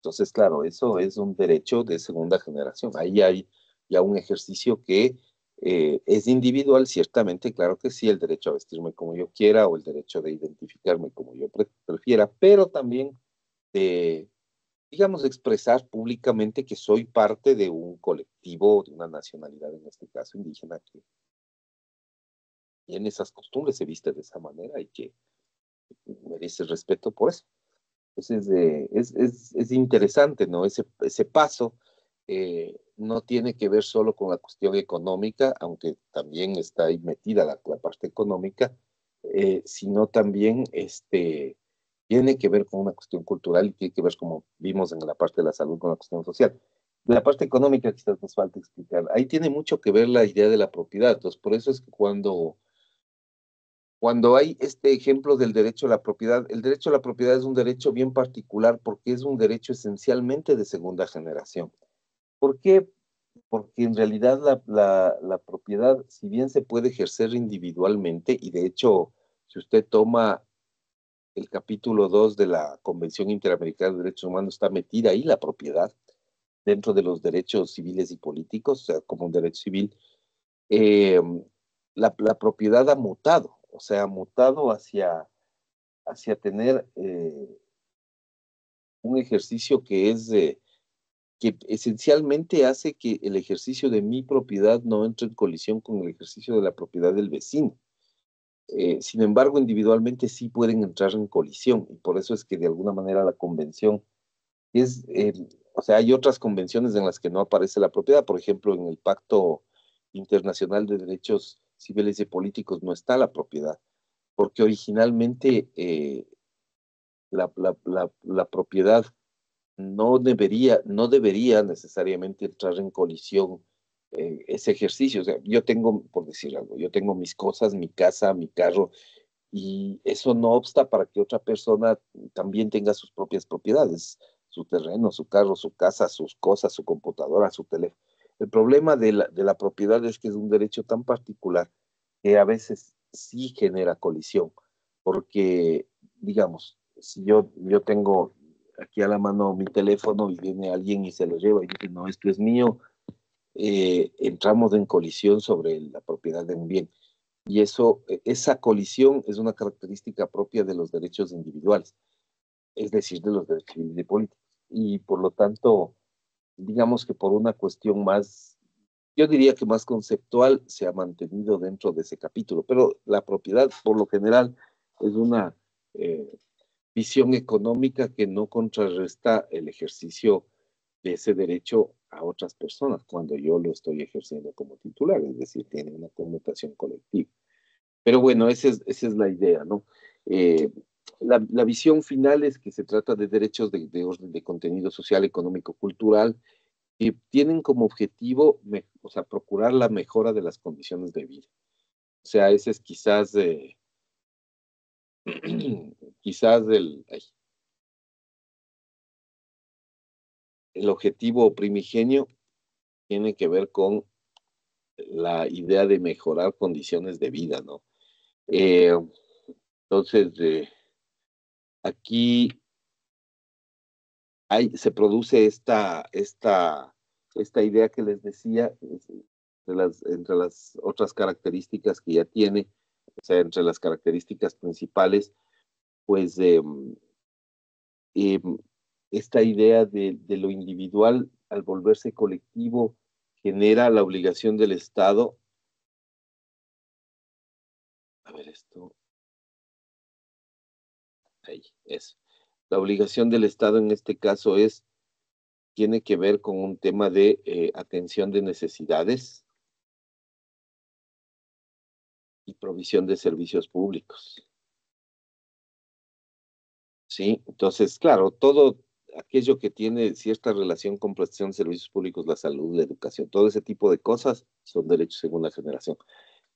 Entonces, claro, eso es un derecho de segunda generación. Ahí hay ya un ejercicio que es individual, ciertamente, claro que sí, el derecho a vestirme como yo quiera o el derecho de identificarme como yo prefiera, pero también de, digamos, expresar públicamente que soy parte de un colectivo, de una nacionalidad, en este caso indígena, que tiene esas costumbres, se viste de esa manera y que merece respeto por eso. Entonces, es interesante, ¿no? Ese paso no tiene que ver solo con la cuestión económica, aunque también está ahí metida la parte económica, sino también tiene que ver con una cuestión cultural y tiene que ver, como vimos en la parte de la salud, con la cuestión social. La parte económica quizás nos falta explicar. Ahí tiene mucho que ver la idea de la propiedad. Entonces, por eso es que cuando hay este ejemplo del derecho a la propiedad, el derecho a la propiedad es un derecho bien particular porque es un derecho esencialmente de segunda generación. ¿Por qué? Porque en realidad la propiedad, si bien se puede ejercer individualmente, y de hecho, si usted toma el capítulo 2 de la Convención Interamericana de Derechos Humanos, está metida ahí la propiedad dentro de los derechos civiles y políticos, o sea, como un derecho civil, eh, la propiedad ha mutado, o sea, ha mutado hacia tener un ejercicio que es que esencialmente hace que el ejercicio de mi propiedad no entre en colisión con el ejercicio de la propiedad del vecino. Sin embargo, individualmente sí pueden entrar en colisión, y por eso es que de alguna manera la convención es, o sea, hay otras convenciones en las que no aparece la propiedad, por ejemplo, en el Pacto Internacional de Derechos Civiles y Políticos no está la propiedad, porque originalmente la propiedad no debería necesariamente entrar en colisión ese ejercicio. O sea, yo tengo, por decir algo, yo tengo mis cosas, mi casa, mi carro, y eso no obsta para que otra persona también tenga sus propias propiedades, su terreno, su carro, su casa, sus cosas, su computadora, su teléfono. El problema de la propiedad es que es un derecho tan particular que a veces sí genera colisión, porque, digamos, si yo tengo aquí a la mano mi teléfono y viene alguien y se lo lleva y dice, no, esto es mío, entramos en colisión sobre la propiedad de un bien. Y eso, esa colisión es una característica propia de los derechos individuales, es decir, de los derechos civiles y políticos. Y por lo tanto, digamos que por una cuestión más, yo diría que más conceptual, se ha mantenido dentro de ese capítulo. Pero la propiedad, por lo general, es una eh, visión económica que no contrarresta el ejercicio de ese derecho a otras personas cuando yo lo estoy ejerciendo como titular, es decir, tiene una connotación colectiva. Pero bueno, esa es la idea, ¿no? Eh, la visión final es que se trata de derechos de orden de contenido social, económico, cultural, que tienen como objetivo, o sea, procurar la mejora de las condiciones de vida. O sea, ese es quizás, quizás el objetivo primigenio tiene que ver con la idea de mejorar condiciones de vida, ¿no? Eh, entonces, aquí se produce esta idea que les decía, entre las otras características que ya tiene, o sea, entre las características principales, pues eh, esta idea de lo individual al volverse colectivo genera la obligación del Estado. A ver, esto, ahí, es. La obligación del Estado en este caso tiene que ver con un tema de atención de necesidades y provisión de servicios públicos. ¿Sí? Entonces, claro, todo aquello que tiene cierta relación con prestación de servicios públicos, la salud, la educación, todo ese tipo de cosas son derechos de segunda generación.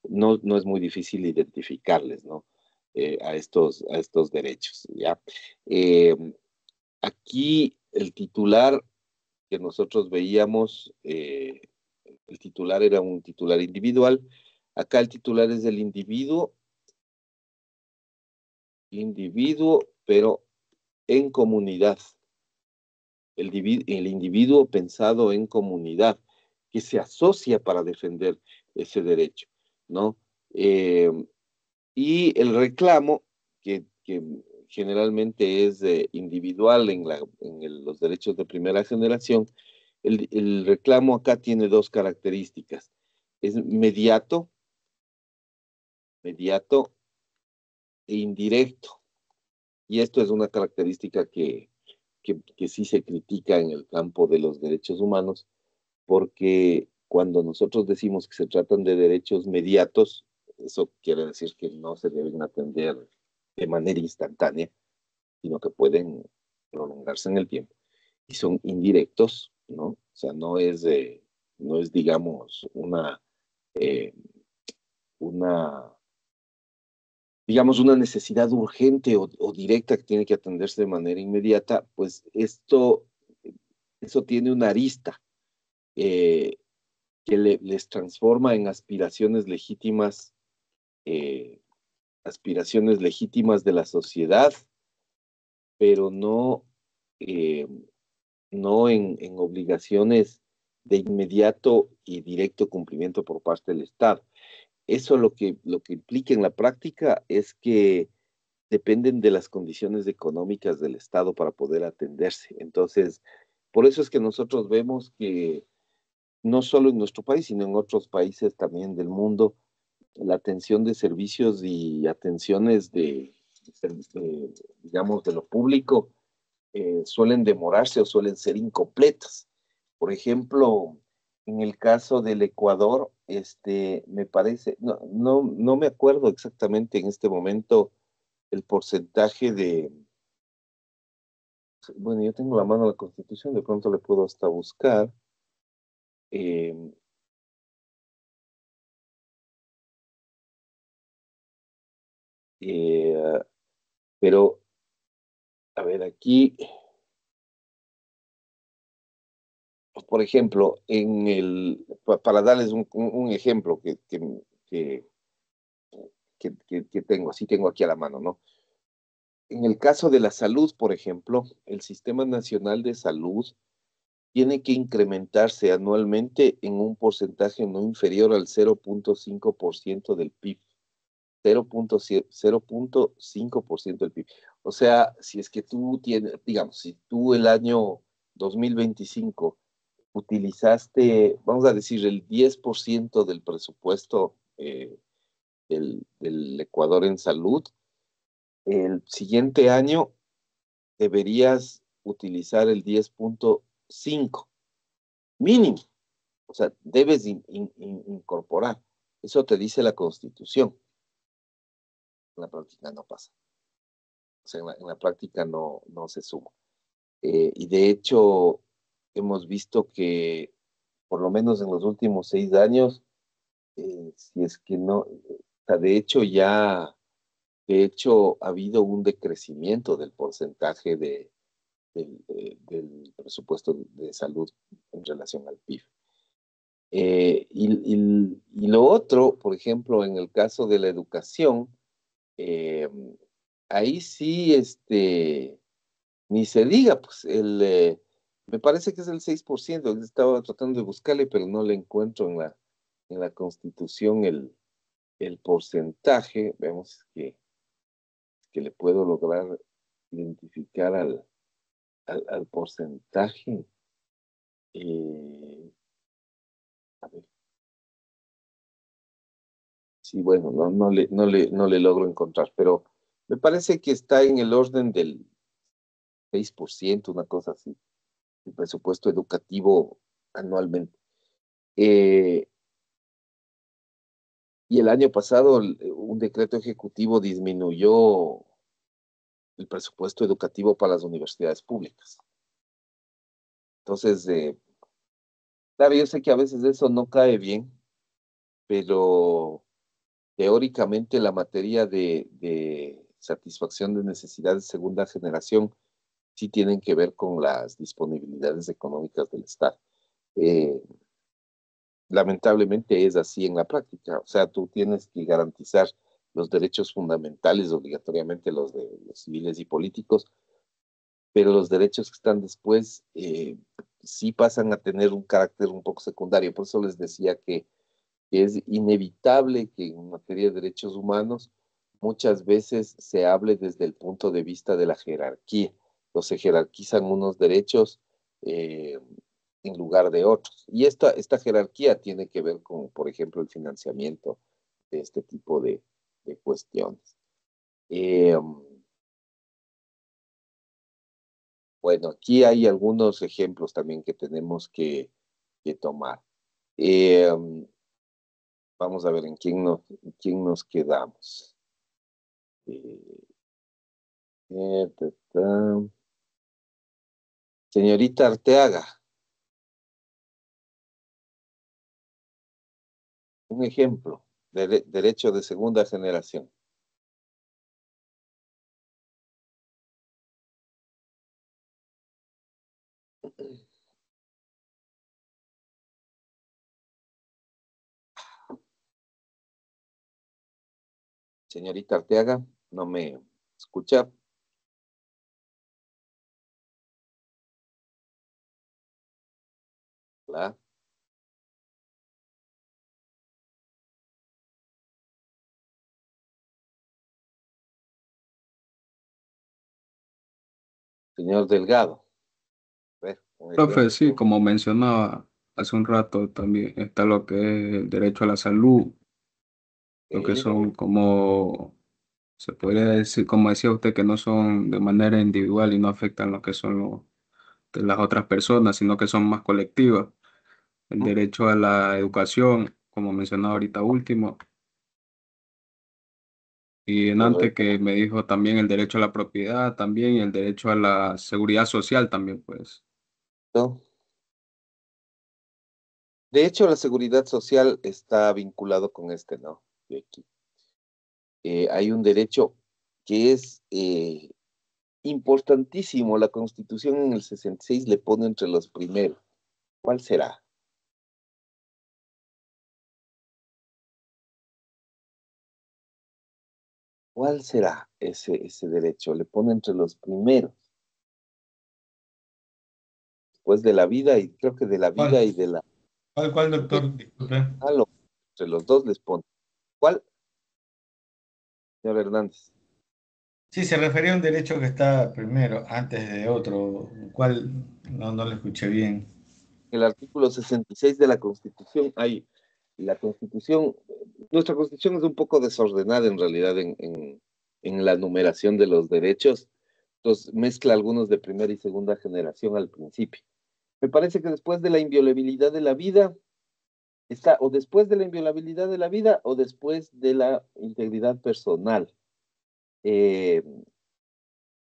No es muy difícil identificarles, ¿no? A estos derechos, ¿ya? Eh, Aquí el titular que nosotros veíamos, el titular era un titular individual. Acá el titular es del individuo, pero en comunidad. El individuo pensado en comunidad, que se asocia para defender ese derecho, ¿no? Eh, y el reclamo, que generalmente es individual los derechos de primera generación, el reclamo acá tiene dos características. Es mediato e indirecto. Y esto es una característica que sí se critica en el campo de los derechos humanos, porque cuando nosotros decimos que se tratan de derechos mediatos, eso quiere decir que no se deben atender de manera instantánea, sino que pueden prolongarse en el tiempo. Y son indirectos, ¿no? O sea, no es digamos, eh, una digamos, una necesidad urgente o directa que tiene que atenderse de manera inmediata, pues eso tiene una arista eh, que les transforma en eh, aspiraciones legítimas de la sociedad, pero eh, no en obligaciones de inmediato y directo cumplimiento por parte del Estado. Eso lo que implica en la práctica es que dependen de las condiciones económicas del Estado para poder atenderse. Entonces, por eso es que nosotros vemos que no solo en nuestro país, sino en otros países también del mundo, la atención de servicios y atenciones digamos, de lo público, suelen demorarse o suelen ser incompletas. Por ejemplo, en el caso del Ecuador, me parece, no me acuerdo exactamente en este momento el porcentaje bueno, yo tengo la mano la Constitución, de pronto le puedo hasta buscar. eh, eh, pero, a ver, aquí, por ejemplo, para darles un ejemplo que, que tengo, así tengo aquí a la mano, ¿no? En el caso de la salud, por ejemplo, el Sistema Nacional de Salud tiene que incrementarse anualmente en un porcentaje no inferior al 0.5% del PIB. 0.5% del PIB. O sea, si es que tú tienes, digamos, si tú el año 2025 utilizaste, vamos a decir, el 10% del presupuesto del Ecuador en salud, el siguiente año deberías utilizar el 10.5 mínimo. O sea, debes incorporar. Eso te dice la Constitución. En la práctica no pasa. O sea, en la práctica no se suma. Y de hecho, hemos visto que, por lo menos en los últimos 6 años, si es que no, o sea, de hecho, ha habido un decrecimiento del porcentaje del presupuesto de salud en relación al PIB. Y lo otro, por ejemplo, en el caso de la educación, eh, ahí sí, ni se diga, pues me parece que es el 6%. Estaba tratando de buscarle, pero no le encuentro en la Constitución el porcentaje. Vemos que le puedo lograr identificar al porcentaje. Eh, a ver, sí, bueno, no le logro encontrar, pero me parece que está en el orden del 6%, una cosa así, el presupuesto educativo anualmente. Eh, y el año pasado un decreto ejecutivo disminuyó el presupuesto educativo para las universidades públicas. Entonces, claro, yo sé que a veces eso no cae bien, pero teóricamente la materia de satisfacción de necesidades de segunda generación sí tienen que ver con las disponibilidades económicas del Estado. Eh, Lamentablemente es así en la práctica. O sea, tú tienes que garantizar los derechos fundamentales, obligatoriamente los de los civiles y políticos, pero los derechos que están después sí pasan a tener un carácter un poco secundario. Por eso les decía que es inevitable que en materia de derechos humanos muchas veces se hable desde el punto de vista de la jerarquía. Se jerarquizan unos derechos eh, en lugar de otros. Y esta jerarquía tiene que ver con, por ejemplo, el financiamiento de este tipo de cuestiones. Eh, bueno, aquí hay algunos ejemplos también que tenemos que tomar. Eh, Vamos a ver en quién nos quedamos. Eh, ta, ta. Señorita Arteaga, un ejemplo de derecho de segunda generación. Señorita Arteaga, ¿no me escucha? Hola. Señor Delgado. A ver, un Profe, sí, ejemplo. como mencionaba hace un rato, también está lo que es el derecho a la salud, Lo que Eh, son como, se podría decir, como decía usted, que no son de manera individual y no afectan lo que son de las otras personas, sino que son más colectivas. El derecho a la educación, como mencionaba ahorita último, y en antes correcto. que me dijo también el derecho a la propiedad, también y el derecho a la seguridad social también, pues. De hecho, la seguridad social está vinculado con este, ¿no? De aquí. Hay un derecho que es importantísimo. La Constitución en el 66 le pone entre los primeros. ¿Cuál será? ¿Cuál será ese derecho? Le pone entre los primeros, después de la vida, y creo que de la vida ¿Cuál, y de la... cuál, doctor? Disculpe. Entre los dos les pone. ¿Cuál, señor Hernández? Sí, se refería a un derecho que está primero, antes de otro. ¿Cuál? No, no lo escuché bien. El artículo 66 de la Constitución, la Constitución, nuestra Constitución es un poco desordenada en realidad en la numeración de los derechos, entonces mezcla algunos de primera y segunda generación al principio. Me parece que después de la inviolabilidad de la vida, está o después de la inviolabilidad de la vida o después de la integridad personal. O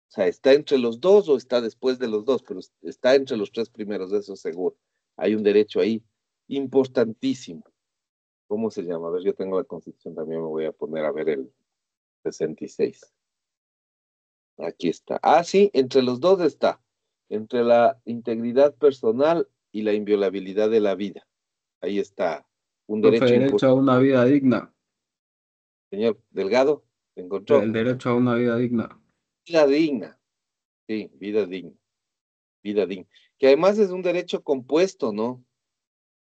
sea, está entre los dos o está después de los dos, pero está entre los tres primeros, eso seguro. Hay un derecho ahí importantísimo. ¿Cómo se llama? A ver, yo tengo la Constitución también, me voy a poner a ver el 66. Aquí está. Ah, sí, entre los dos está. Entre la integridad personal y la inviolabilidad de la vida. Ahí está. Un Profe, derecho derecho importante. a una vida digna. Señor Delgado, ¿se El encontró? derecho a una vida digna. Vida digna. Sí, vida digna. Vida digna. Que además es un derecho compuesto, ¿no?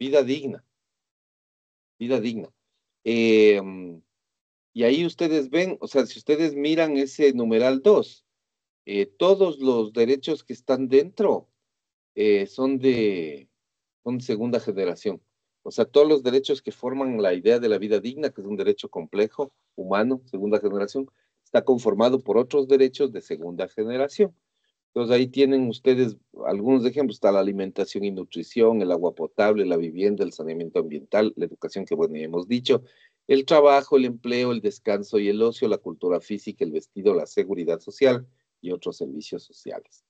Vida digna. Vida digna. Eh, y ahí ustedes ven, o sea, si ustedes miran ese numeral 2, todos los derechos que están dentro son son de segunda generación. O sea, todos los derechos que forman la idea de la vida digna, que es un derecho complejo, humano, segunda generación, está conformado por otros derechos de segunda generación. Entonces ahí tienen ustedes algunos ejemplos, está la alimentación y nutrición, el agua potable, la vivienda, el saneamiento ambiental, la educación, que bueno, ya hemos dicho, el trabajo, el empleo, el descanso y el ocio, la cultura física, el vestido, la seguridad social y otros servicios sociales.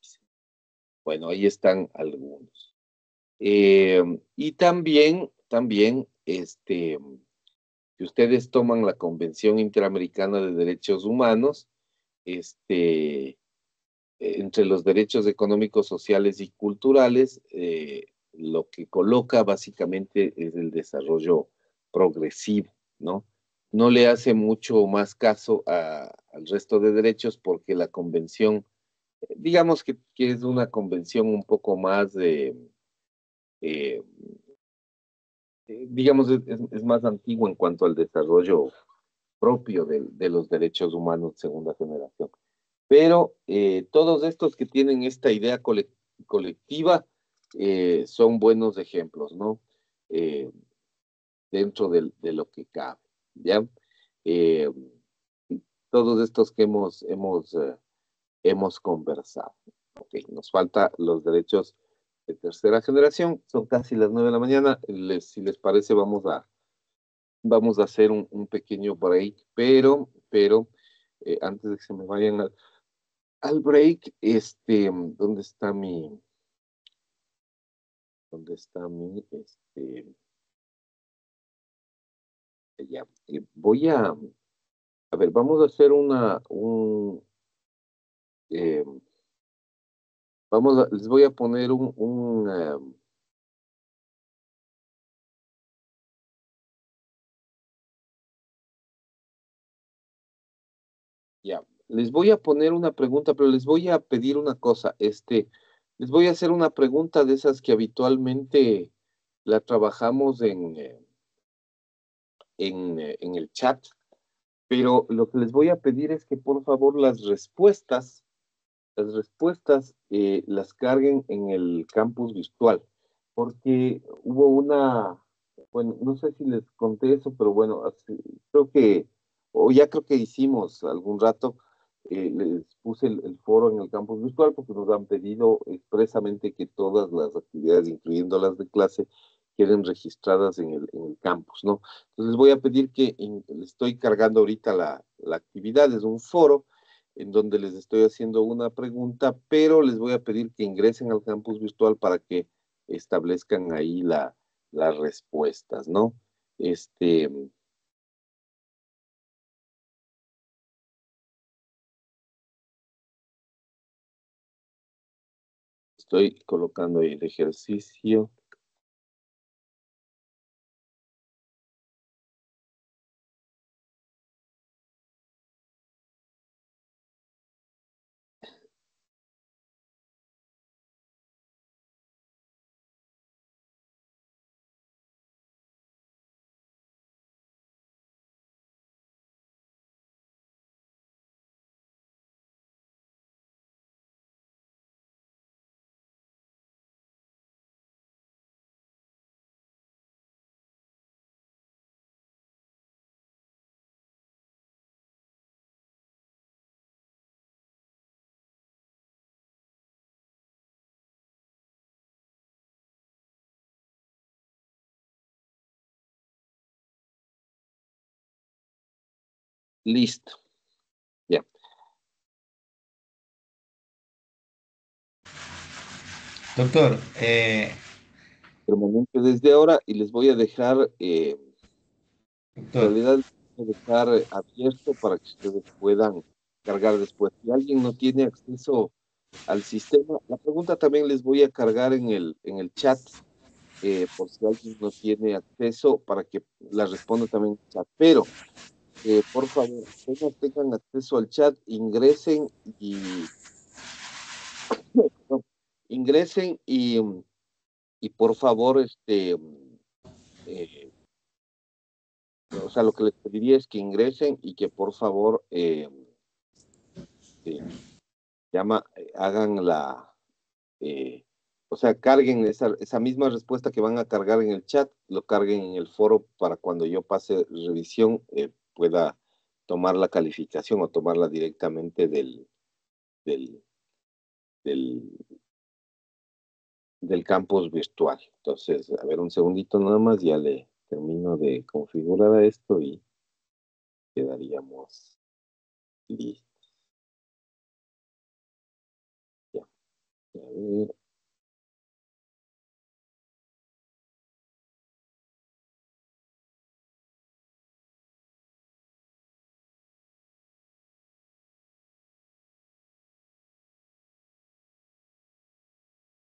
Bueno, ahí están algunos. Y también, si ustedes toman la Convención Interamericana de Derechos Humanos, entre los derechos económicos, sociales y culturales, lo que coloca básicamente es el desarrollo progresivo, ¿no? No le hace mucho más caso al resto de derechos porque la convención, digamos que es una convención un poco más eh, digamos, es más antigua en cuanto al desarrollo propio de los derechos humanos de segunda generación. Pero todos estos que tienen esta idea colectiva son buenos ejemplos, ¿no? Eh, Dentro de lo que cabe, ¿ya? Eh, Todos estos que hemos conversado. Ok, nos falta los derechos de tercera generación, son casi las 9 de la mañana. Si les parece, vamos a hacer un pequeño break, pero antes de que se me vayan al break, ¿dónde está ya, a ver, vamos a hacer eh, les voy a poner ya, les voy a poner una pregunta, pero les voy a pedir una cosa, les voy a hacer una pregunta de esas que habitualmente la trabajamos en el chat, pero lo que les voy a pedir es que por favor las respuestas las carguen en el campus virtual, porque hubo Bueno, no sé si les conté eso, pero bueno, creo que, o ya creo que hicimos algún rato, les puse el foro en el campus virtual porque nos han pedido expresamente que todas las actividades, incluyendo las de clase, queden registradas en el campus, ¿no? Entonces les voy a pedir que les estoy cargando ahorita la actividad, es un foro en donde les estoy haciendo una pregunta, pero les voy a pedir que ingresen al campus virtual para que establezcan ahí las respuestas, ¿no? Este, estoy colocando ahí el ejercicio. Listo, ya. Doctor, Permanente desde ahora y les voy a dejar, en doctor, realidad, voy a dejar abierto para que ustedes puedan cargar después. Si alguien no tiene acceso al sistema, la pregunta también les voy a cargar en el chat, por si alguien no tiene acceso, para que la responda también en el chat. Pero por favor, apenas tengan acceso al chat, ingresen y no, ingresen y por favor, eh, o sea, lo que les pediría es que ingresen y que por favor eh, hagan eh, o sea, carguen esa misma respuesta que van a cargar en el chat, lo carguen en el foro para cuando yo pase revisión pueda tomar la calificación o tomarla directamente del, del, del campus virtual. Entonces, a ver, un segundito nada más, ya le termino de configurar a esto y quedaríamos listos. Ya, a ver,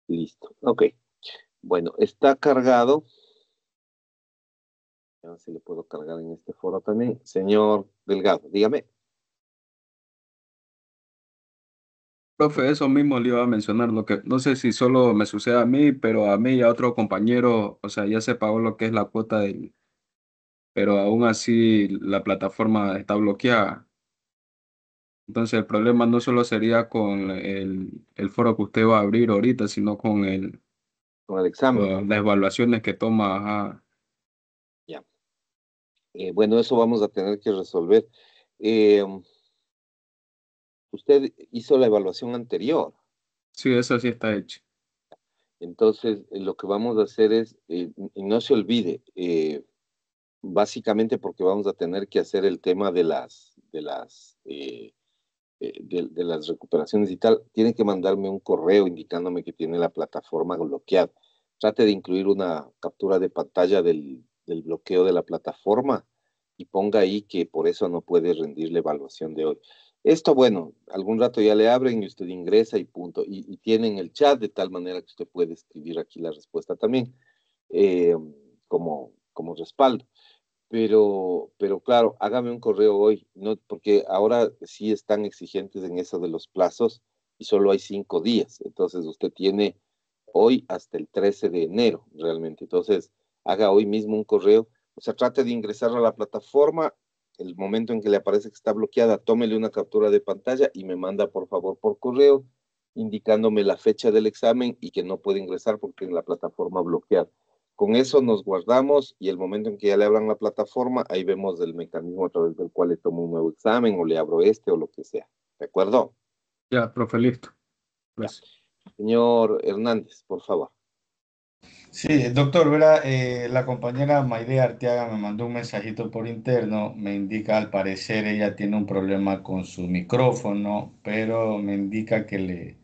listo. Ok, bueno, está cargado. A ver si le puedo cargar en este foro también. Señor Delgado, dígame. Profe, eso mismo le iba a mencionar, lo que no sé si solo me sucede a mí, pero a mí y a otro compañero, o sea, ya se pagó lo que es la cuota del, pero aún así la plataforma está bloqueada. Entonces el problema no solo sería con el foro que usted va a abrir ahorita, sino con Con el examen. con las evaluaciones que toma. Ajá. Ya. Bueno, eso vamos a tener que resolver. Eh, Usted hizo la evaluación anterior. Sí, eso sí está hecho. Entonces, lo que vamos a hacer es, y no se olvide, básicamente porque vamos a tener que hacer el tema de las recuperaciones y tal, tiene que mandarme un correo indicándome que tiene la plataforma bloqueada. Trate de incluir una captura de pantalla del bloqueo de la plataforma y ponga ahí que por eso no puede rendir la evaluación de hoy. Esto, bueno, algún rato ya le abren y usted ingresa y punto. Y tienen el chat de tal manera que usted puede escribir aquí la respuesta también, eh, como respaldo. Pero claro, hágame un correo hoy, no, porque ahora sí están exigentes en eso de los plazos y solo hay 5 días. Entonces usted tiene hoy hasta el 13 de enero realmente. Entonces haga hoy mismo un correo, o sea, trate de ingresar a la plataforma, el momento en que le aparece que está bloqueada, tómele una captura de pantalla y me manda por favor por correo indicándome la fecha del examen y que no puede ingresar porque en la plataforma bloqueada. con eso nos guardamos y el momento en que ya le abran la plataforma, ahí vemos el mecanismo a través del cual le tomo un nuevo examen o le abro este o lo que sea. ¿De acuerdo? Ya, profe, listo. Ya. Gracias. Señor Hernández, por favor. Sí, doctor, verá, la compañera Mayde Arteaga me mandó un mensajito por interno, me indica al parecer ella tiene un problema con su micrófono, pero me indica que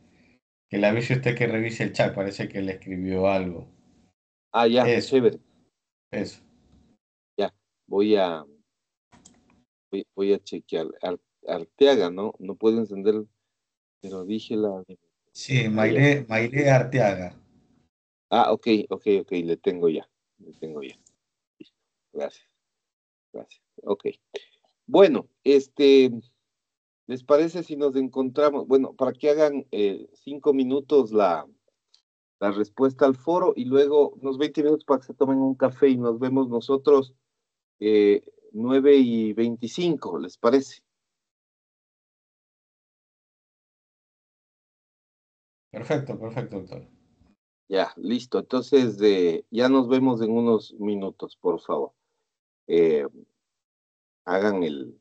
le avise usted que revise el chat, parece que le escribió algo. Ah, ya, Eso, chévere. eso. Ya, voy a, voy a chequear. Arteaga, ¿no? No puedo encender, pero dije la... Sí, Ah, ya. Mayde Arteaga. Ah, ok, le tengo ya. Le tengo ya. Listo. Gracias, gracias. Ok. Bueno, ¿les parece si nos encontramos? Bueno, para que hagan 5 minutos la respuesta al foro y luego unos 20 minutos para que se tomen un café y nos vemos nosotros 9:25, ¿les parece? Perfecto, perfecto, doctor. Ya, listo. Entonces, ya nos vemos en unos minutos, por favor. Eh, hagan el